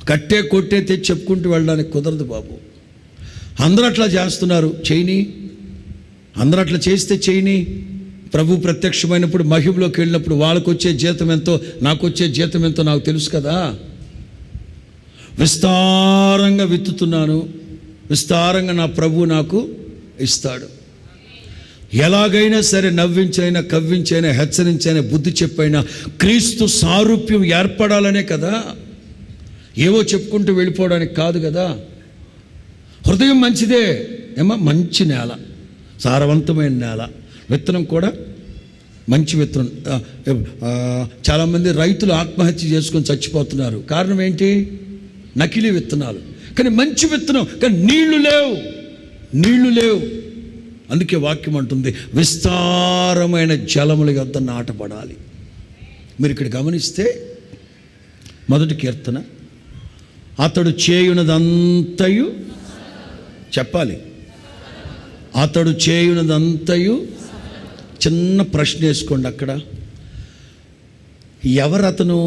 కట్టే కొట్టే తెచ్చి చెప్పుకుంటూ వెళ్ళడానికి కుదరదు బాబు. అందరూ అట్లా చేస్తున్నారు, చేయని. అందరూ అట్లా చేస్తే చేయని, ప్రభు ప్రత్యక్షమైనప్పుడు మహిమలోకి వెళ్ళినప్పుడు వాళ్ళకు వచ్చే జీతం ఎంతో నాకు వచ్చే జీతం ఎంతో నాకు తెలుసు కదా. విస్తారంగా విత్తుతున్నాను, విస్తారంగా నా ప్రభు నాకు ఇస్తాడు. ఎలాగైనా సరే నవ్వించైనా కవ్వించైనా హెచ్చరించైనా బుద్ధి చెప్పైనా క్రీస్తు సారూప్యం ఏర్పడాలనే కదా, ఏవో చెప్పుకుంటూ వెళ్ళిపోవడానికి కాదు కదా. హృదయం మంచిదే ఏమో, మంచి నేల, సారవంతమైన నేల, విత్తనం కూడా మంచి విత్తనం. చాలామంది రైతులు ఆత్మహత్య చేసుకొని చచ్చిపోతున్నారు. కారణం ఏంటి? నకిలీ విత్తనాలు. కానీ మంచి విత్తనం, కానీ నీళ్లు లేవు. అందుకే వాక్యం అంటుంది విస్తారమైన జలముల యొద్ద నాటబడాలి. మీరు ఇక్కడ గమనిస్తే మొదటి కీర్తన, అతడు చేయునదంతయు చెప్పాలి, అతడు చేయునదంతయు. చిన్న ప్రశ్న వేసుకోండి అక్కడ, ఎవరతను?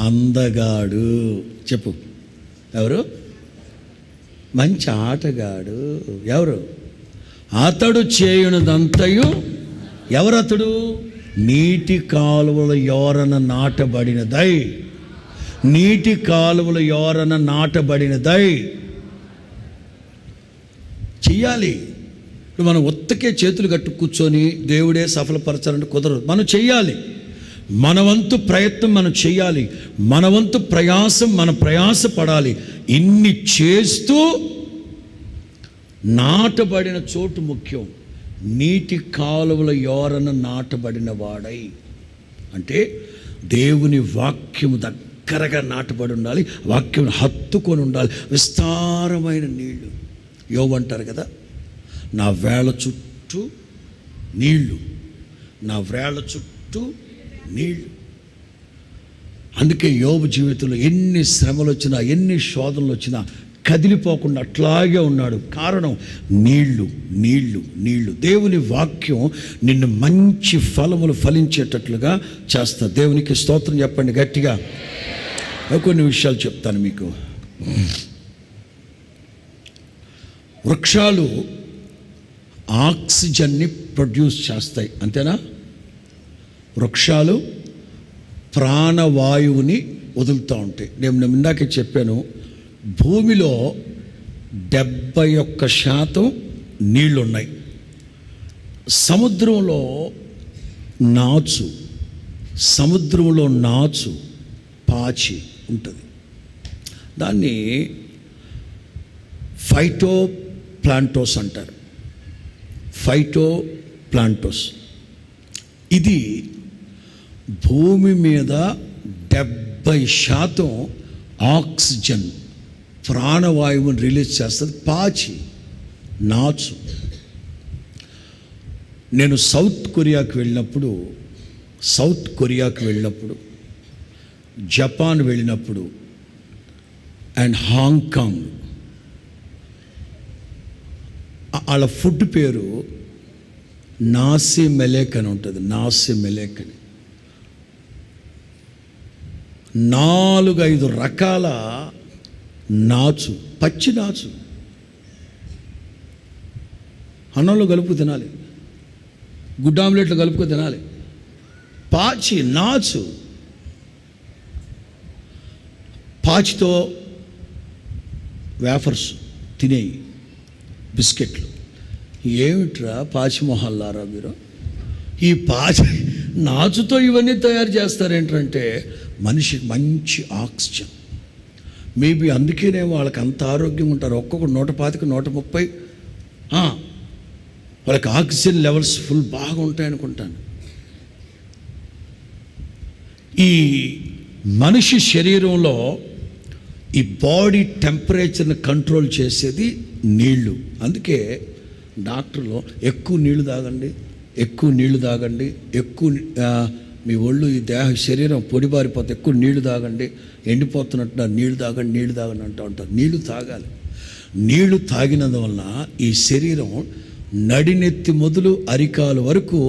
అందగాడు. చెప్పు, ఎవరు? మంచి ఆటగాడు. ఎవరు? అతడు చేయునదంతయు. ఎవరతడు? నీటి కాలువల యోరన నాటబడినదై. నీటి కాలువల యోరన నాటబడినదై. చెయ్యాలి. మనం ఒత్తకే చేతులు కట్టు కూర్చొని దేవుడే సఫలపరచాలంటే కుదరదు. మనం చెయ్యాలి. మన వంతు ప్రయత్నం మనం చెయ్యాలి. మన వంతు ప్రయాసం మనం ప్రయాసపడాలి. ఇన్ని చేస్తూ నాటబడిన చోటు ముఖ్యం. నీటి కాలువల యోరన నాటబడిన వాడై అంటే దేవుని వాక్యము దగ్గరగా నాటబడి ఉండాలి, వాక్యం హత్తుకొని ఉండాలి. విస్తారమైన నీళ్లు. యోబు అంటారు కదా, నా వేళ చుట్టూ నీళ్లు, నా వేళ చుట్టూ నీళ్లు. అందుకే యోబు జీవితంలో ఎన్ని శ్రమలు వచ్చినా, ఎన్ని శోధనలు వచ్చినా కదిలిపోకుండా అట్లాగే ఉన్నాడు. కారణం నీళ్లు. దేవుని వాక్యం నిన్ను మంచి ఫలములు ఫలించేటట్లుగా చేస్తా. దేవునికి స్తోత్రం చెప్పండి గట్టిగా. కొన్ని విషయాలు చెప్తాను మీకు. వృక్షాలు ఆక్సిజన్ని ప్రొడ్యూస్ చేస్తాయి, అంతేనా? వృక్షాలు ప్రాణవాయువుని వదులుతూ ఉంటాయి. నేను ఇందాకే చెప్పాను, భూమిలో 71% నీళ్లున్నాయి. సముద్రంలో నాచు పాచి ఉంటుంది. దాన్ని ఫైటోప్లాంటోస్ అంటారు. ఫైటోప్లాంటోస్ ఇది భూమి మీద 70% ఆక్సిజన్ ప్రాణవాయువుని రిలీజ్ చేస్తుంది. పాచి, నాచు. నేను సౌత్ కొరియాకి వెళ్ళినప్పుడు, జపాన్ వెళ్ళినప్పుడు అండ్ హాంకాంగ్, వాళ్ళ ఫుడ్ పేరు నాసి మెలేక్ అని ఉంటుంది. నాసి మెలేక్ అని 4-5 రకాల నాచు, పచ్చి నాచు అన్నంలో కలుపు తినాలి, గుడ్డ ఆమ్లెట్లు కలుపుకు తినాలి. పాచి, నాచు. పాచితో వేఫర్స్ తినేయి, బిస్కెట్లు. ఏమిట్రా పాచి మొహల్లారా మీరు? ఈ పాచి నాచుతో ఇవన్నీ తయారు చేస్తారేంటంటే మనిషికి మంచి ఆక్సిజన్. మేబీ అందుకేనే వాళ్ళకి అంత ఆరోగ్యంగా ఉంటారు. ఒక్కొక్కరు 125, 130 వాళ్ళకి ఆక్సిజన్ లెవెల్స్ ఫుల్ బాగా ఉంటాయి అనుకుంటాను. ఈ మనిషి శరీరంలో ఈ బాడీ టెంపరేచర్ని కంట్రోల్ చేసేది నీళ్లు. అందుకే డాక్టర్లు ఎక్కువ నీళ్లు తాగండి, ఎక్కువ మీ ఒళ్ళు, ఈ శరీరం పొడిబారిపోతే ఎక్కువ నీళ్లు తాగండి, ఎండిపోతున్నట్టు నీళ్లు తాగండి అంటూ ఉంటారు. నీళ్లు తాగాలి. నీళ్లు తాగినందువలన ఈ శరీరం నడినెత్తి మొదలు అరికాలు వరకు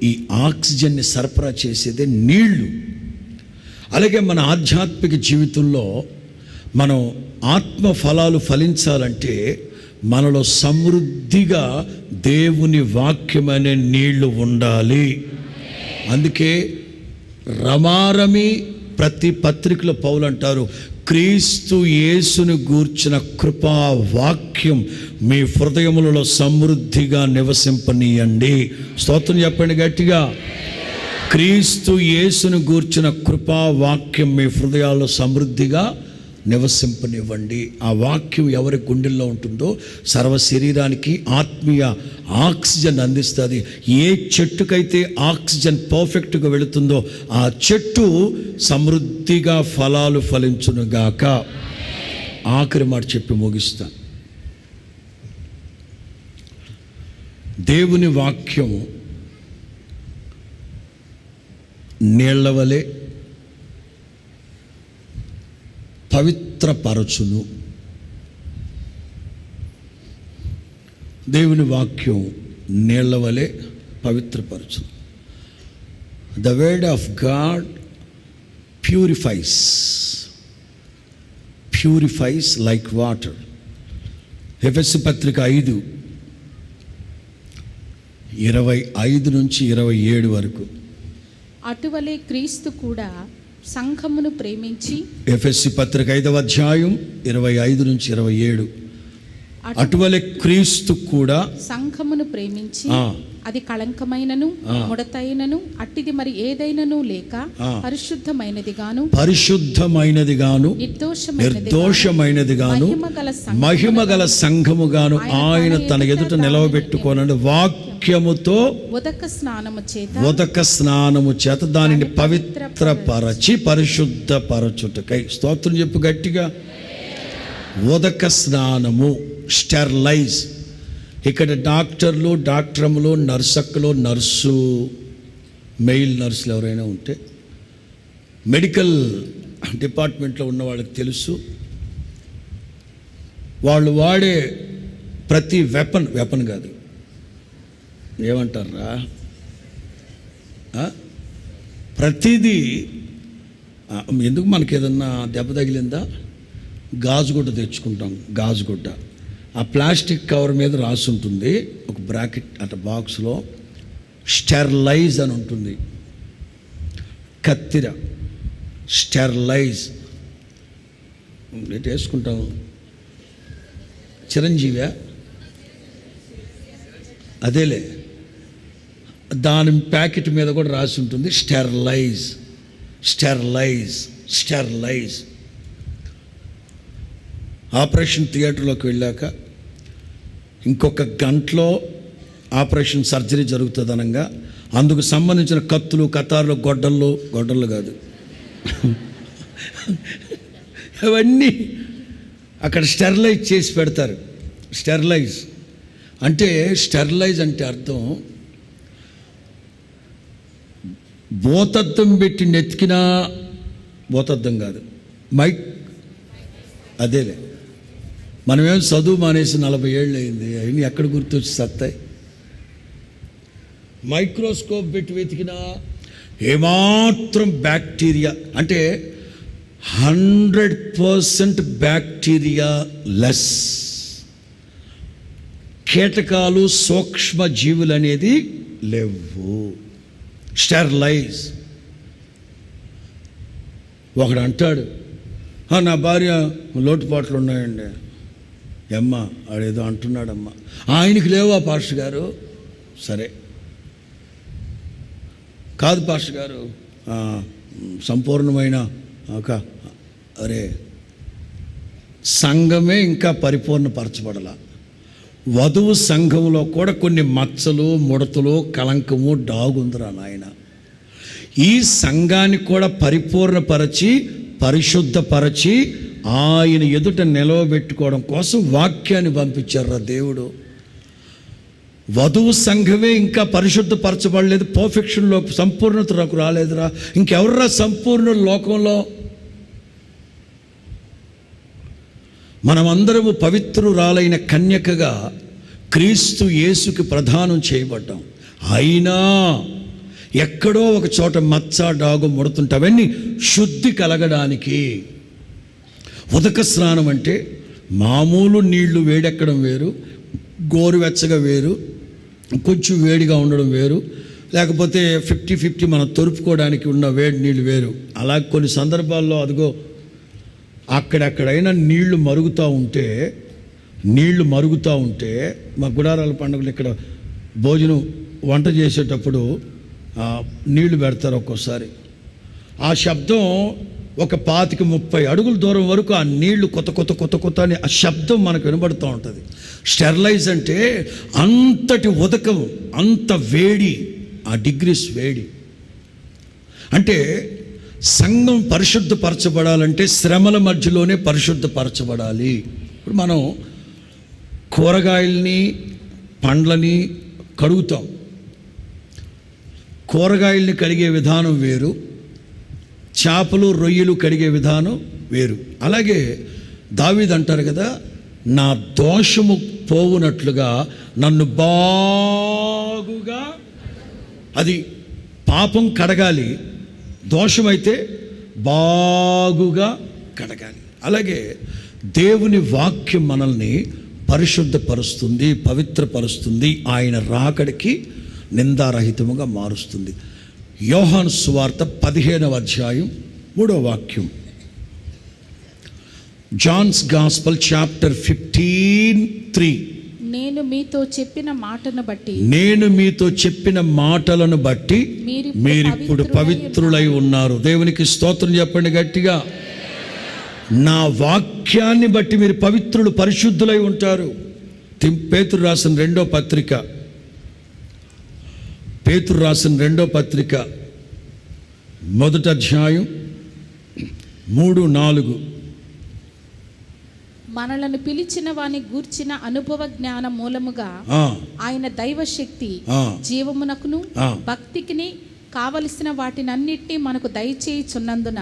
ఈ ఆక్సిజన్ని సరఫరా చేసేదే నీళ్లు. అలాగే మన ఆధ్యాత్మిక జీవితంలో మనం ఆత్మ ఫలాలు ఫలించాలంటే మనలో సమృద్ధిగా దేవుని వాక్యమనే నీళ్లు ఉండాలి. అందుకే రమారమి ప్రతి పత్రికలో పౌలు అంటారు, క్రీస్తు యేసును గూర్చిన కృపా వాక్యం మీ హృదయములలో సమృద్ధిగా నివసింపనీయండి. స్తోత్రం చెప్పండి గట్టిగా. క్రీస్తు యేసును గూర్చిన కృపా వాక్యం మీ హృదయాల్లో సమృద్ధిగా నివసింపనివ్వండి. ఆ వాక్యం ఎవరి గుండెల్లో ఉంటుందో సర్వ శరీరానికి ఆత్మీయ ఆక్సిజన్ అందిస్తుంది. ఏ చెట్టుకైతే ఆక్సిజన్ పర్ఫెక్ట్గా వెళుతుందో ఆ చెట్టు సమృద్ధిగా ఫలాలు ఫలించునుగాక. ఆఖరి మాట చెప్పి ముగిస్తాను. దేవుని వాక్యం నీళ్ల వలె పవిత్రపరచును. దేవుని వాక్యం నీళ్ల వలె పవిత్రపరచును. The word of God purifies like water. ఎఫెసీ పత్రిక 5:25-27 వరకు. అటువలే క్రీస్తు కూడా సంఘమును ప్రేమించి. ఎఫెసీ పత్రిక 5వ అధ్యాయం 25-27. అటువలే క్రీస్తు కూడా సంఘమును ప్రేమించి అది కళంకమైనను ముడతైనను అట్టిది మరి ఏదైనను లేక పరిశుద్ధమైనది గాను నిర్దోషమైనది గాను మహిమగల సంఘముగాను ఆయన తన ఎదుట నిలవబెట్టుకోనని వాక్యముతో ఉదక స్నానము చేత దానిని పవిత్రపరచి పరిశుద్ధపరచుటకై. స్తోత్రం చెప్పు గట్టిగా. ఉదక స్నానము, స్టెరిలైజ్. ఇక్కడ డాక్టర్లు, నర్సు, మెయిల్ నర్సులు ఎవరైనా ఉంటే మెడికల్ డిపార్ట్మెంట్లో ఉన్న వాళ్ళకి తెలుసు. వాళ్ళు వాడే ప్రతి వెపన్ కాదు, ఏమంటారా, ప్రతిదీ. ఎందుకు మనకి ఏదన్నా దెబ్బ తగిలిందా గాజుగుడ్డ తెచ్చుకుంటాం. గాజుగుడ్డ ఆ ప్లాస్టిక్ కవర్ మీద రాసి ఉంటుంది, ఒక బ్రాకెట్ అట బాక్స్లో స్టెరిలైజ్ అని ఉంటుంది. కత్తిర స్టెరిలైజ్ వేసుకుంటాం. చిరంజీవి అదేలే, దాని ప్యాకెట్ మీద కూడా రాసి ఉంటుంది స్టెరిలైజ్. ఆపరేషన్ థియేటర్లోకి వెళ్ళాక ఇంకొక గంటలో ఆపరేషన్ సర్జరీ జరుగుతుంది అనగా అందుకు సంబంధించిన కత్తులు, కతార్లు, గొడ్డళ్ళు కాదు అవన్నీ అక్కడ స్టెరిలైజ్ చేసి పెడతారు. స్టెరిలైజ్ అంటే అర్థం భూతద్దం పెట్టి నెతికినా భూతద్దం కాదు, అదేలే. మనమేం చదువు మానేసి 40 ఏళ్ళు అయింది, అవన్నీ ఎక్కడ గుర్తొచ్చి సత్తాయి. మైక్రోస్కోప్ పెట్టి వెతికినా ఏమాత్రం బ్యాక్టీరియా అంటే 100% బ్యాక్టీరియా లెస్, కీటకాలు, సూక్ష్మ జీవులు అనేది లేవు. స్టెరిలైజ్. ఒకడు అంటాడు, నా భార్య లోటుపాట్లు ఉన్నాయండి. అమ్మ ఆడేదో అంటున్నాడమ్మా, ఆయనకి లేవా పాస్టర్ గారు? సరే కాదు పాస్టర్ గారు, సంపూర్ణమైన సంఘమే ఇంకా పరిపూర్ణపరచబడాల. వధువు సంఘంలో కూడా కొన్ని మచ్చలు, ముడతలు, కలంకము, డాగుందిరా నాయన. ఈ సంఘాన్ని కూడా పరిపూర్ణపరచి పరిశుద్ధపరచి ఆయన ఎదుట నిలవబెట్టుకోవడం కోసం వాక్యాన్ని పంపించారా దేవుడు. వధువు సంఘమే ఇంకా పరిశుద్ధపరచబడలేదు, పర్ఫెక్షన్లో సంపూర్ణతకు రాలేదురా. ఇంకెవర్రా సంపూర్ణ లోకంలో? మనమందరము పవిత్రురాలైన కన్యకగా క్రీస్తు యేసుకి ప్రదానం చేయబడ్డాం. అయినా ఎక్కడో ఒక చోట మచ్చ, డాగు, ముడుతుంటే అవన్నీ శుద్ధి కలగడానికి ఉదక స్నానం అంటే మామూలు నీళ్లు వేడెక్కడం వేరు, గోరువెచ్చగా వేరు, కొంచెం వేడిగా ఉండడం వేరు, లేకపోతే 50-50 మనం తొరుపుకోవడానికి ఉన్న వేడి నీళ్ళు వేరు. అలా కొన్ని సందర్భాల్లో అదిగో అక్కడెక్కడైనా నీళ్లు మరుగుతూ ఉంటే మా గుడారాల పండుగలు ఇక్కడ భోజనం వంట చేసేటప్పుడు నీళ్లు పెడతారు. ఒక్కోసారి ఆ శబ్దం ఒక 25-30 అడుగుల దూరం వరకు ఆ నీళ్లు కొత్త అని ఆ శబ్దం మనకు వినబడుతూ ఉంటుంది. స్టెరిలైజ్ అంటే అంతటి ఉదకం, అంత వేడి, ఆ డిగ్రీస్ వేడి. అంటే సంఘం పరిశుద్ధపరచబడాలంటే శ్రమల మధ్యలోనే పరిశుద్ధపరచబడాలి. ఇప్పుడు మనం కూరగాయల్ని పండ్లని కడుగుతాం. కూరగాయల్ని కడిగే విధానం వేరు, చేపలు రొయ్యలు కడిగే విధానం వేరు. అలాగే దావీదు అంటారు కదా, నా దోషము పోవునట్లుగా నన్ను బాగుగా, అది పాపం కడగాలి, దోషమైతే బాగుగా కడగాలి. అలాగే దేవుని వాక్యం మనల్ని పరిశుద్ధపరుస్తుంది, పవిత్రపరుస్తుంది, ఆయన రాకడికి నిందారహితముగా మారుస్తుంది. యోహాను సువార్త 15వ అధ్యాయం 3వ వాక్యం. Johne's gospel chapter 15:3. నేను మీతో చెప్పిన మాటలను బట్టి మీరిప్పుడు పవిత్రులై ఉన్నారు. దేవునికి స్తోత్రం చెప్పండి గట్టిగా. నా వాక్యాన్ని బట్టి మీరు పవిత్రులు, పరిశుద్ధులై ఉంటారు. పేతురు రాసిన రెండో పత్రిక 1వ అధ్యాయం 3-4. మనలను పిలిచిన వాని గూర్చిన అనుభవ జ్ఞాన మూలముగా ఆయన దైవశక్తి జీవమునకును భక్తికిని కావలసిన వాటినన్నిటినీ మనకు దయచేయుచున్నందున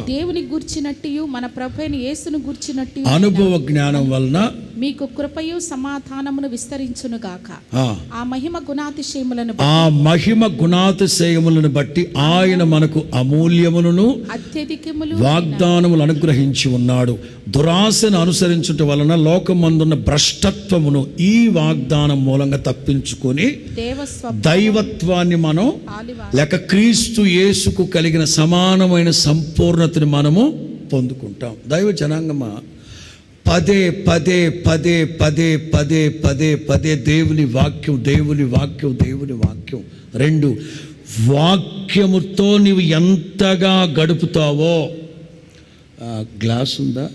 దేవుని గూర్చినట్టు మన ప్రభువైన యేసును గూర్చినట్టు అనుభవ జ్ఞానం వలన మీకు కృపయు సమాధానమును విస్తరించునుగాక. ఆ మహిమ గుణాతిశయములను బట్టి ఆయన మనకు అమూల్యములను అత్యధికములు వాగ్దానములు అనుగ్రహించి ఉన్నాడు. దురాశను అనుసరించుట వలన లోకమందున్న భ్రష్టత్వమును ఈ వాగ్దానం మూలంగా తప్పించుకొని దైవత్వాన్ని మనం లేక క్రీస్తు యేసుకు కలిగిన సమానమైన సంపూర్ణతని మనము పొందుకుంటాం. దైవ జనాంగమా, పదే పదే పదే పదే పదే పదే పదే దేవుని వాక్యం. 2, వాక్యముతో నీవు ఎంతగా గడుపుతావో. గ్లాస్ ఉందా?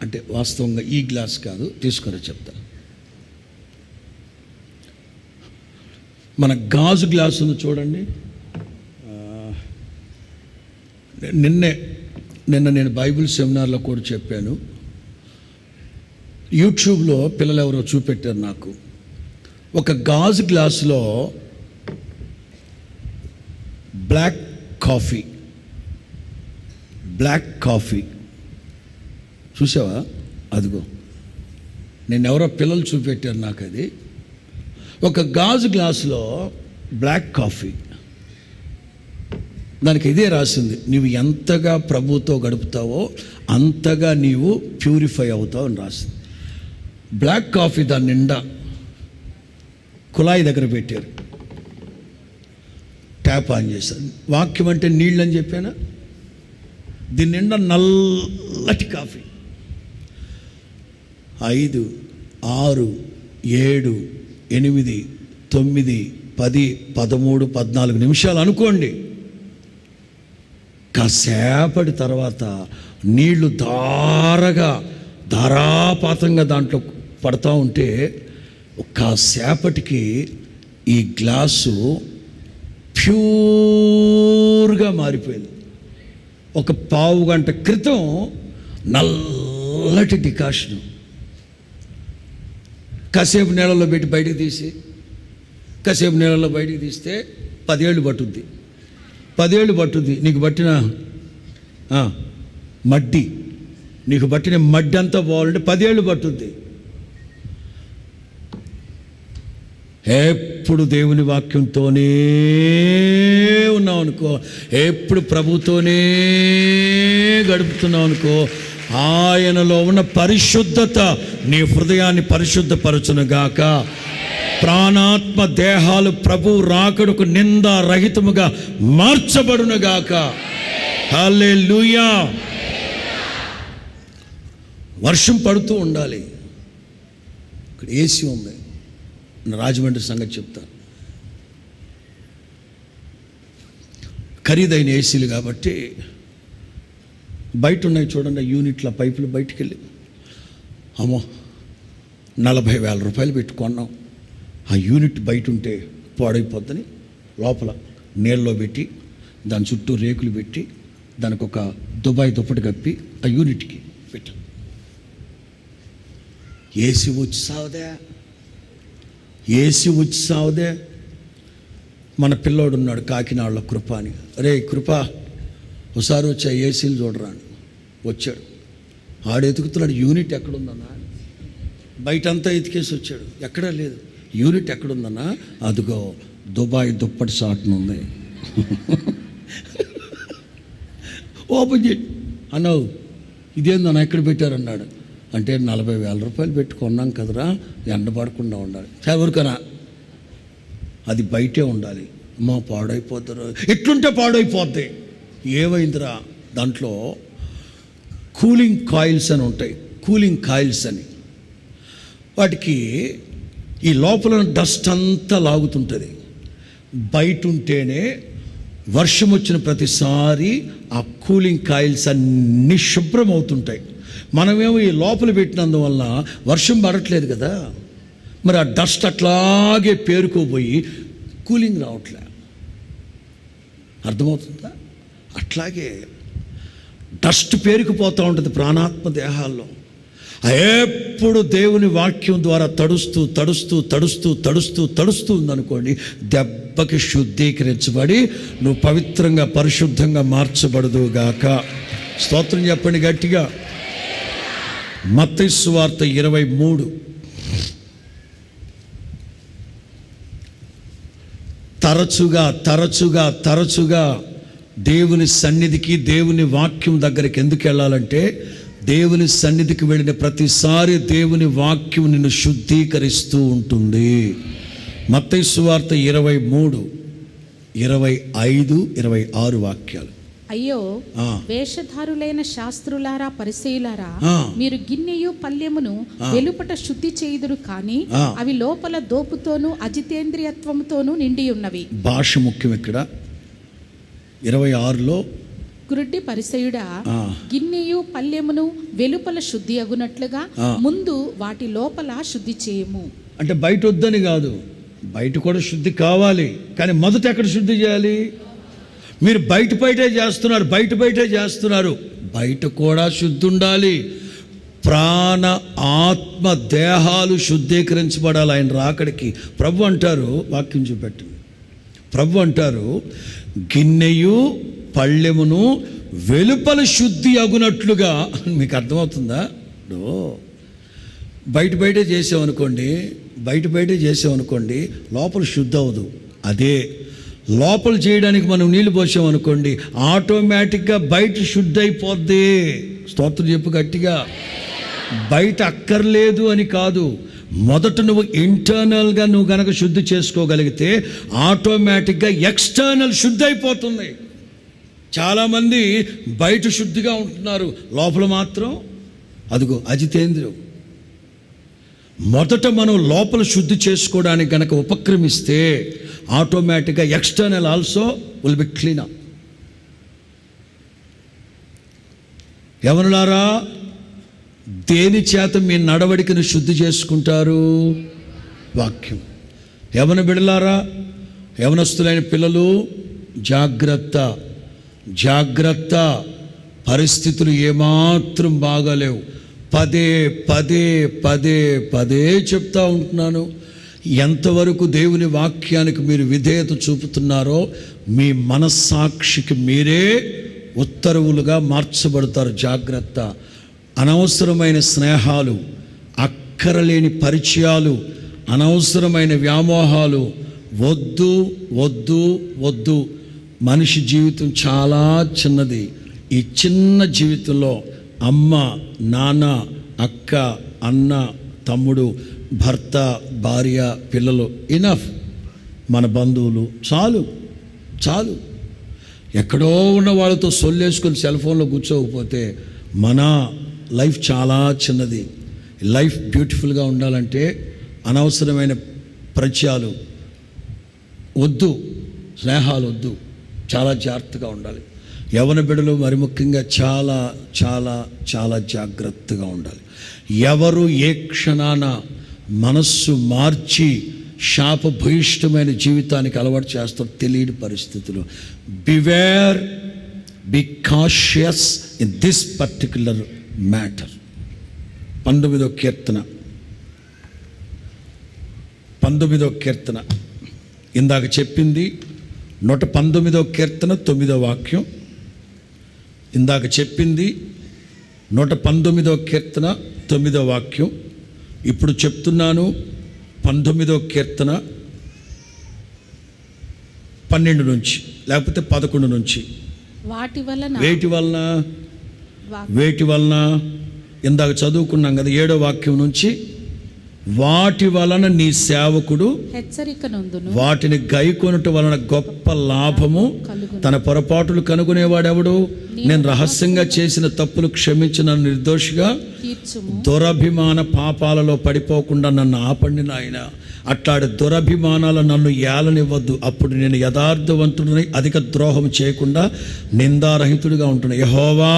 అంటే వాస్తవంగా ఈ గ్లాస్ కాదు, తీసుకొని చెప్తా. మన గాజు గ్లాస్ ఉంది చూడండి. నిన్న నేను బైబిల్ సెమినార్లో కూడా చెప్పాను. యూట్యూబ్లో పిల్లలు ఎవరో చూపెట్టారు నాకు. ఒక గాజు గ్లాసులో బ్లాక్ కాఫీ చూసావా? అదిగో నేను ఎవరో పిల్లలు చూపెట్టారు నాకు. అది ఒక గాజు గ్లాసులో బ్లాక్ కాఫీ, దానికి ఇదే రాసింది, నీవు ఎంతగా ప్రభుతో గడుపుతావో అంతగా నీవు ప్యూరిఫై అవుతావు అని రాసింది. బ్లాక్ కాఫీ దాని నిండా కుళాయి దగ్గర పెట్టారు, ట్యాప్ ఆన్ చేశారు. వాక్యం అంటే నీళ్ళు అని చెప్పానా? దీని నిండా నల్లటి కాఫీ. 5, 6, 7, 8, 9, 10, 13, 14 నిమిషాలు అనుకోండి. కాసేపటి తర్వాత నీళ్లు ధారాపాతంగా దాంట్లో పడతా ఉంటే కాసేపటికి ఈ గ్లాసు ప్యూర్గా మారిపోయింది. ఒక పావు గంట క్రితం నల్లటి డికాషన్ కాసేపు నీళ్ళలో పెట్టి బయటికి తీస్తే 10 ఏళ్ళు పట్టుద్ది. 10 ఏళ్ళు పట్టుద్ది. నీకు పట్టిన మడ్డి అంతా పోవాలంటే 10 ఏళ్ళు పట్టుద్ది. ఎప్పుడు దేవుని వాక్యంతోనే ఉన్నావు అనుకో, ఎప్పుడు ప్రభుతోనే గడుపుతున్నావు అనుకో, ఆయనలో ఉన్న పరిశుద్ధత నీ హృదయాన్ని పరిశుద్ధపరచునుగాక. ప్రాణాత్మ దేహాలు ప్రభు రాకడకు నిందారహితముగా మార్చబడునుగాక. హల్లెలూయా. వర్షం పడుతూ ఉండాలి. ఇక్కడ ఏసీ ఉంది. రాజమండ్రి సంగతి చెప్తాను. ఖరీదైన ఏసీలు కాబట్టి బయట ఉన్నాయి చూడండి, యూనిట్ల పైపులు బయటికి వెళ్ళి అమ్మో 40,000 రూపాయలు పెట్టుకున్నాం. ఆ యూనిట్ బయట ఉంటే పాడైపోద్దని లోపల నీళ్ళలో పెట్టి దాని చుట్టూ రేకులు పెట్టి దానికి ఒక దుబాయ్ దుప్పటి కప్పి ఆ యూనిట్కి పెట్టాం. ఏసీ వచ్చి సావదే. మన పిల్లోడు ఉన్నాడు కాకినాడలో, కృప అని. రే కృప, ఒకసారి వచ్చి ఆ ఏసీలు చూడరా అని వచ్చాడు. ఆడెతుకుతున్నాడు, యూనిట్ ఎక్కడుందన్నా. బయటంతా ఎతికేసి వచ్చాడు, ఎక్కడా లేదు. యూనిట్ ఎక్కడుందన్నా, అదిగో దుబాయ్ దుప్పటి సాటునుంది. ఓపెన్ చేయి అన్నావు. ఇదేందన్నా ఎక్కడ పెట్టారన్నాడు. అంటే 40,000 రూపాయలు పెట్టుకున్నాం కదరా, ఎండబడకుండా ఉండాలి. ఎవరికనా అది బయటే ఉండాలి. అమ్మా పాడైపోతారు, ఎట్లుంటే పాడైపోద్ది. ఏమైందిరా, దాంట్లో కూలింగ్ కాయిల్స్ అని ఉంటాయి. కూలింగ్ కాయిల్స్ అని, వాటికి ఈ లోపల డస్ట్ అంతా లాగుతుంటుంది. బయట ఉంటేనే వర్షం వచ్చిన ప్రతిసారి ఆ కూలింగ్ కాయిల్స్ అన్నీ శుభ్రం అవుతుంటాయి. మనమేమో ఈ లోపల పెట్టినందువల్ల వర్షం పడట్లేదు కదా, మరి ఆ డస్ట్ అట్లాగే పేరుకోపోయి కూలింగ్ రావట్లే. అర్థమవుతుందా? అట్లాగే డస్ట్ పేరుకుపోతూ ఉంటుంది ప్రాణాత్మ దేహాల్లో. ఎప్పుడు దేవుని వాక్యం ద్వారా తడుస్తూ ఉందనుకోండి, దెబ్బకి శుద్ధీకరించబడి నువ్వు పవిత్రంగా పరిశుద్ధంగా మార్చబడదుగాక. స్తోత్రం చెప్పండి గట్టిగా. మత్తయి సువార్త 23. తరచుగా దేవుని సన్నిధికి, దేవుని వాక్యం దగ్గరికి ఎందుకు వెళ్ళాలంటే, దేవుని సన్నిధికి వెళ్ళిన ప్రతిసారి దేవుని వాక్యం నిన్ను శుద్ధీకరిస్తూ ఉంటుంది. మత్తయి సువార్త 23, 25, 26 వాక్యాలు. అయ్యో వేషధారులైన శాస్త్రులారా, పరిసయ్యులారా, మీరు గిన్నెయు పల్లెమును వెలుపట శుద్ధి చేయుదురు, కానీ అవి లోపల దోపుతోనూ అజితేంద్రియత్వముతోనూ నిండి ఉన్నవి. భాష ముఖ్యం. ఇక్కడ 26లో, గురుడ్డి పరిసయుడా, గిన్నెయు పల్లెమును వెలుపల శుద్ధి అగునట్లుగా ముందు వాటి లోపల శుద్ధి చేయము. అంటే బయట వద్దని కాదు, బయట కూడా శుద్ధి కావాలి, కానీ మొదట ఎక్కడ శుద్ధి చేయాలి? మీరు బయటే చేస్తున్నారు, బయట కూడా శుద్ధి ఉండాలి. ప్రాణ ఆత్మ దేహాలు శుద్ధీకరించబడాలి ఆయన రాకడికి. ప్రభు అంటారు, వాక్యం చూపెట్టండి, ప్రభు అంటారు, గిన్నెయు పళ్ళెమును వెలుపల శుద్ధి అగునట్లుగా. మీకు అర్థమవుతుందా? బయటే చేసామనుకోండి లోపల శుద్ధి అవ్వదు. అదే లోపల చేయడానికి మనం నీళ్లు పోసామనుకోండి, ఆటోమేటిక్గా బయట శుద్ధి అయిపోద్ది. స్తోత్రం చెప్పు గట్టిగా. బయట అక్కర్లేదు అని కాదు, మొదట నువ్వు ఇంటర్నల్గా నువ్వు గనక శుద్ధి చేసుకోగలిగితే ఆటోమేటిక్గా ఎక్స్టర్నల్ శుద్ధి అయిపోతుంది. చాలామంది బయట శుద్ధిగా ఉంటున్నారు, లోపల మాత్రం అదిగో అజితేంద్రియం. మొదట మనం లోపల శుద్ధి చేసుకోవడానికి గనక ఉపక్రమిస్తే ఆటోమేటిక్గా external also will be clean up. యవనులారా, దేని చేత మీ నడవడికను శుద్ధి చేసుకుంటారు? వాక్యం. యవన బిడ్డలారా, యవనస్తులైన పిల్లలు, జాగ్రత్త. పరిస్థితులు ఏమాత్రం బాగాలేవు. పదే చెప్తా ఉంటున్నాను. ఎంతవరకు దేవుని వాక్యానికి మీరు విధేయత చూపుతున్నారో మీ మనస్సాక్షికి మీరే ఉత్తర్వులుగా మార్చబడతారు. జాగ్రత్త. అనవసరమైన స్నేహాలు, అక్కరలేని పరిచయాలు, అనవసరమైన వ్యామోహాలు వద్దు వద్దు వద్దు. మనిషి జీవితం చాలా చిన్నది. ఈ చిన్న జీవితంలో అమ్మ, నాన్న, అక్క, అన్న, తమ్ముడు, భర్త, భార్య, పిల్లలు ఇనఫ్. మన బంధువులు చాలు చాలు. ఎక్కడో ఉన్న వాళ్ళతో సొల్లేసుకొని సెల్ ఫోన్లో కూర్చోకపోతే మన లైఫ్ చాలా చిన్నది. లైఫ్ బ్యూటిఫుల్గా ఉండాలంటే అనవసరమైన పరిచయాలు వద్దు, స్నేహాలు వద్దు. చాలా జాగ్రత్తగా ఉండాలి. యవ్వన బిడ్డలు మరి ముఖ్యంగా చాలా చాలా చాలా జాగ్రత్తగా ఉండాలి. ఎవరు ఏ క్షణాన మనస్సు మార్చి శాపభూయిష్టమైన జీవితానికి అలవాటు చేస్తారో తెలియని పరిస్థితులు. Beware, be cautious in this particular matter. 19వ కీర్తన ఇందాక చెప్పింది. 119వ కీర్తన 9వ వాక్యం. ఇందాక చెప్పింది 119వ కీర్తన 9వ వాక్యం. ఇప్పుడు చెప్తున్నాను 19వ కీర్తన 12 నుంచి, లేకపోతే 11 నుంచి. వేటి వలన ఇందాక చదువుకున్నాం కదా, 7వ వాక్యం నుంచి. వాటి వలన నీ సేవకుడు హెచ్చరిక నొందును, వాటిని గైకొనుట వలన గొప్ప లాభము. తన పొరపాటులు కనుగొనేవాడెవడు? నేను రహస్యంగా చేసిన తప్పులు క్షమించి నన్ను నిర్దోషిగా తీర్చుము. దురభిమాన పాపాలలో పడిపోకుండా నన్ను ఆపండి నాయన. అట్లాంటి దురభిమానాలు నన్ను ఏలనివ్వద్దు. అప్పుడు నేను యథార్థవంతుడిని, అధిక ద్రోహం చేయకుండా నిందారహితుడిగా ఉంటున్నా. యెహోవా,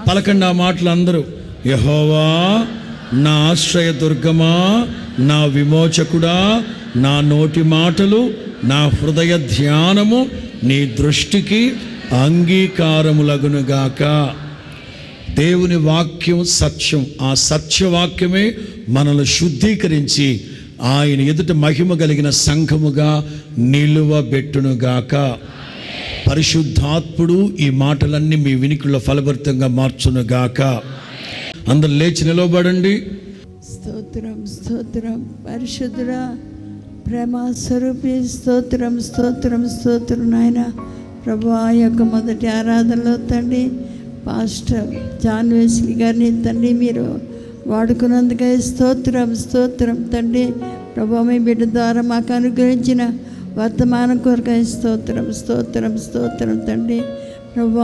పలకండి ఆ మాటలు అందరూ. యెహోవా నా ఆశ్రయ దుర్గమా, నా విమోచకుడా, నా నోటి మాటలు, నా హృదయ ధ్యానము నీ దృష్టికి అంగీకారములగునుగాక. దేవుని వాక్యం సత్యం. ఆ సత్యవాక్యమే మనల్ని శుద్ధీకరించి ఆయన ఎదుట మహిమ కలిగిన సంఘముగా నిలువబెట్టునుగాక. పరిశుద్ధాత్ముడు ఈ మాటలన్నీ మీ వినికిలో ఫలభరితంగా మార్చునుగాక. అందరు లేచి నిలవబడండి. స్తోత్రం స్తోత్రం. పరిశుద్ధుడా, ప్రేమ స్వరూపి, స్తోత్రం స్తోత్రం స్తోత్రం నాయన. ప్రభు ఆ యొక్క మొదటి ఆరాధనలో తండ్రి పాస్టర్ జాన్ వెస్లీ గారిని తండ్రి మీరు వాడుకున్నందుకే స్తోత్రం స్తోత్రం తండ్రి. ప్రభు మీ బిడ్డ ద్వారా మాకు అనుగ్రహించిన వర్తమానం కొరకై స్తోత్రం స్తోత్రం స్తోత్రం తండ్రి. ప్రభు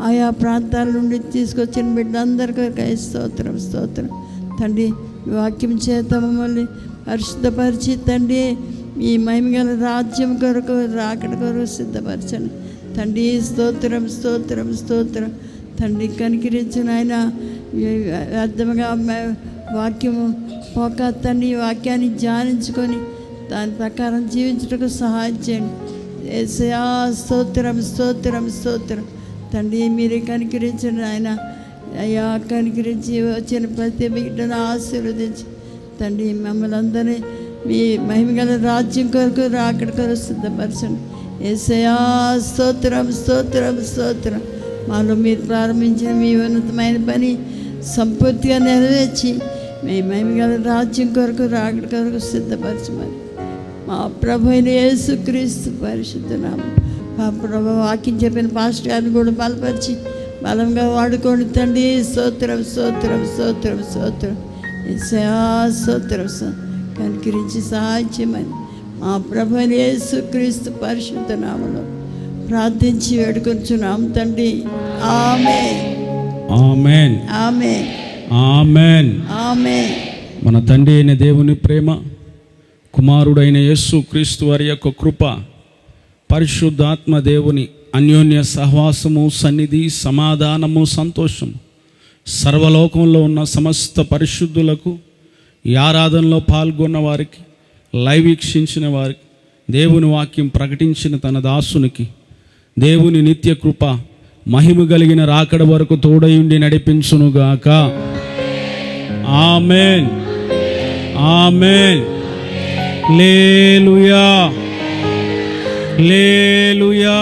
ఆయా ప్రాంతాల నుండి తీసుకొచ్చిన బిడ్డలందరికీ స్తోత్రం స్తోత్రం తండ్రి. వాక్యం చేత మమ్మల్ని పరిశుద్ధపరిచి తండ్రి మీ మహిమగల రాజ్యం కొరకు రాకడ కొరకు సిద్ధపరచండి తండ్రి. స్తోత్రం స్తోత్రం స్తోత్రం తండ్రి. కనికరించిన ఆయన అర్థముగా వాక్యము పోక తండ్రి వాక్యాన్ని ధ్యానించుకొని దాని ప్రకారం జీవించుటకు సహాయం చేయండి. యేసయ్యా స్తోత్రం స్తోత్రం స్తోత్రం తండ్రి. మీరే కనికరించండి ఆయన. అయ్యా కనికరించి వచ్చిన ప్రతి బిడ్డను ఆశీర్వదించి తండ్రి మమ్మల్ని అందరినీ మీ మహిమగల రాజ్యం కొరకు రాకడ కొరకు సిద్ధపరచండి. యేసయ్యా స్తోత్రం స్తోత్రం స్తోత్రం. మాలో మీరు ప్రారంభించిన మీ ఉన్నతమైన పని సంపూర్తిగా నెరవేర్చి మీ మహిమగల రాజ్యం కొరకు రాకడ కొరకు సిద్ధపరచమని మా ప్రభు అయిన యేసుక్రీస్తు పరిశుద్ధ నామం. మా ప్రభు వాక్యం చెప్పిన పాస్టర్ గారిని కూడా బలపరిచి బలంగా వాడుకోండి తండ్రి. స్తోత్రం స్తోత్రం స్తోత్రం స్తోత్రం. స్తోత్రం కనికరించి సహాయం చేయమని మా ప్రభు అయిన యేసుక్రీస్తు పరిశుద్ధ నామములో ప్రార్థించి వేడుకొంచున్నాం తండ్రి. ఆమేన్ ఆమేన్ ఆమేన్ ఆమేన్ ఆమేన్. మన తండ్రి అయిన దేవుని ప్రేమ, కుమారుడైన యేసు క్రీస్తు వారి యొక్క కృప, పరిశుద్ధాత్మ దేవుని అన్యోన్య సహవాసము, సన్నిధి, సమాధానము, సంతోషము సర్వలోకంలో ఉన్న సమస్త పరిశుద్ధులకు, ఈ ఆరాధనలో పాల్గొన్న వారికి, లైవ్ వీక్షించిన వారికి, దేవుని వాక్యం ప్రకటించిన తన దాసునికి దేవుని నిత్య కృప మహిమ కలిగిన రాకడ వరకు తోడయుండి నడిపించునుగాక. ఆమేన్ ఆమేన్. హల్లెలూయా హల్లెలూయా.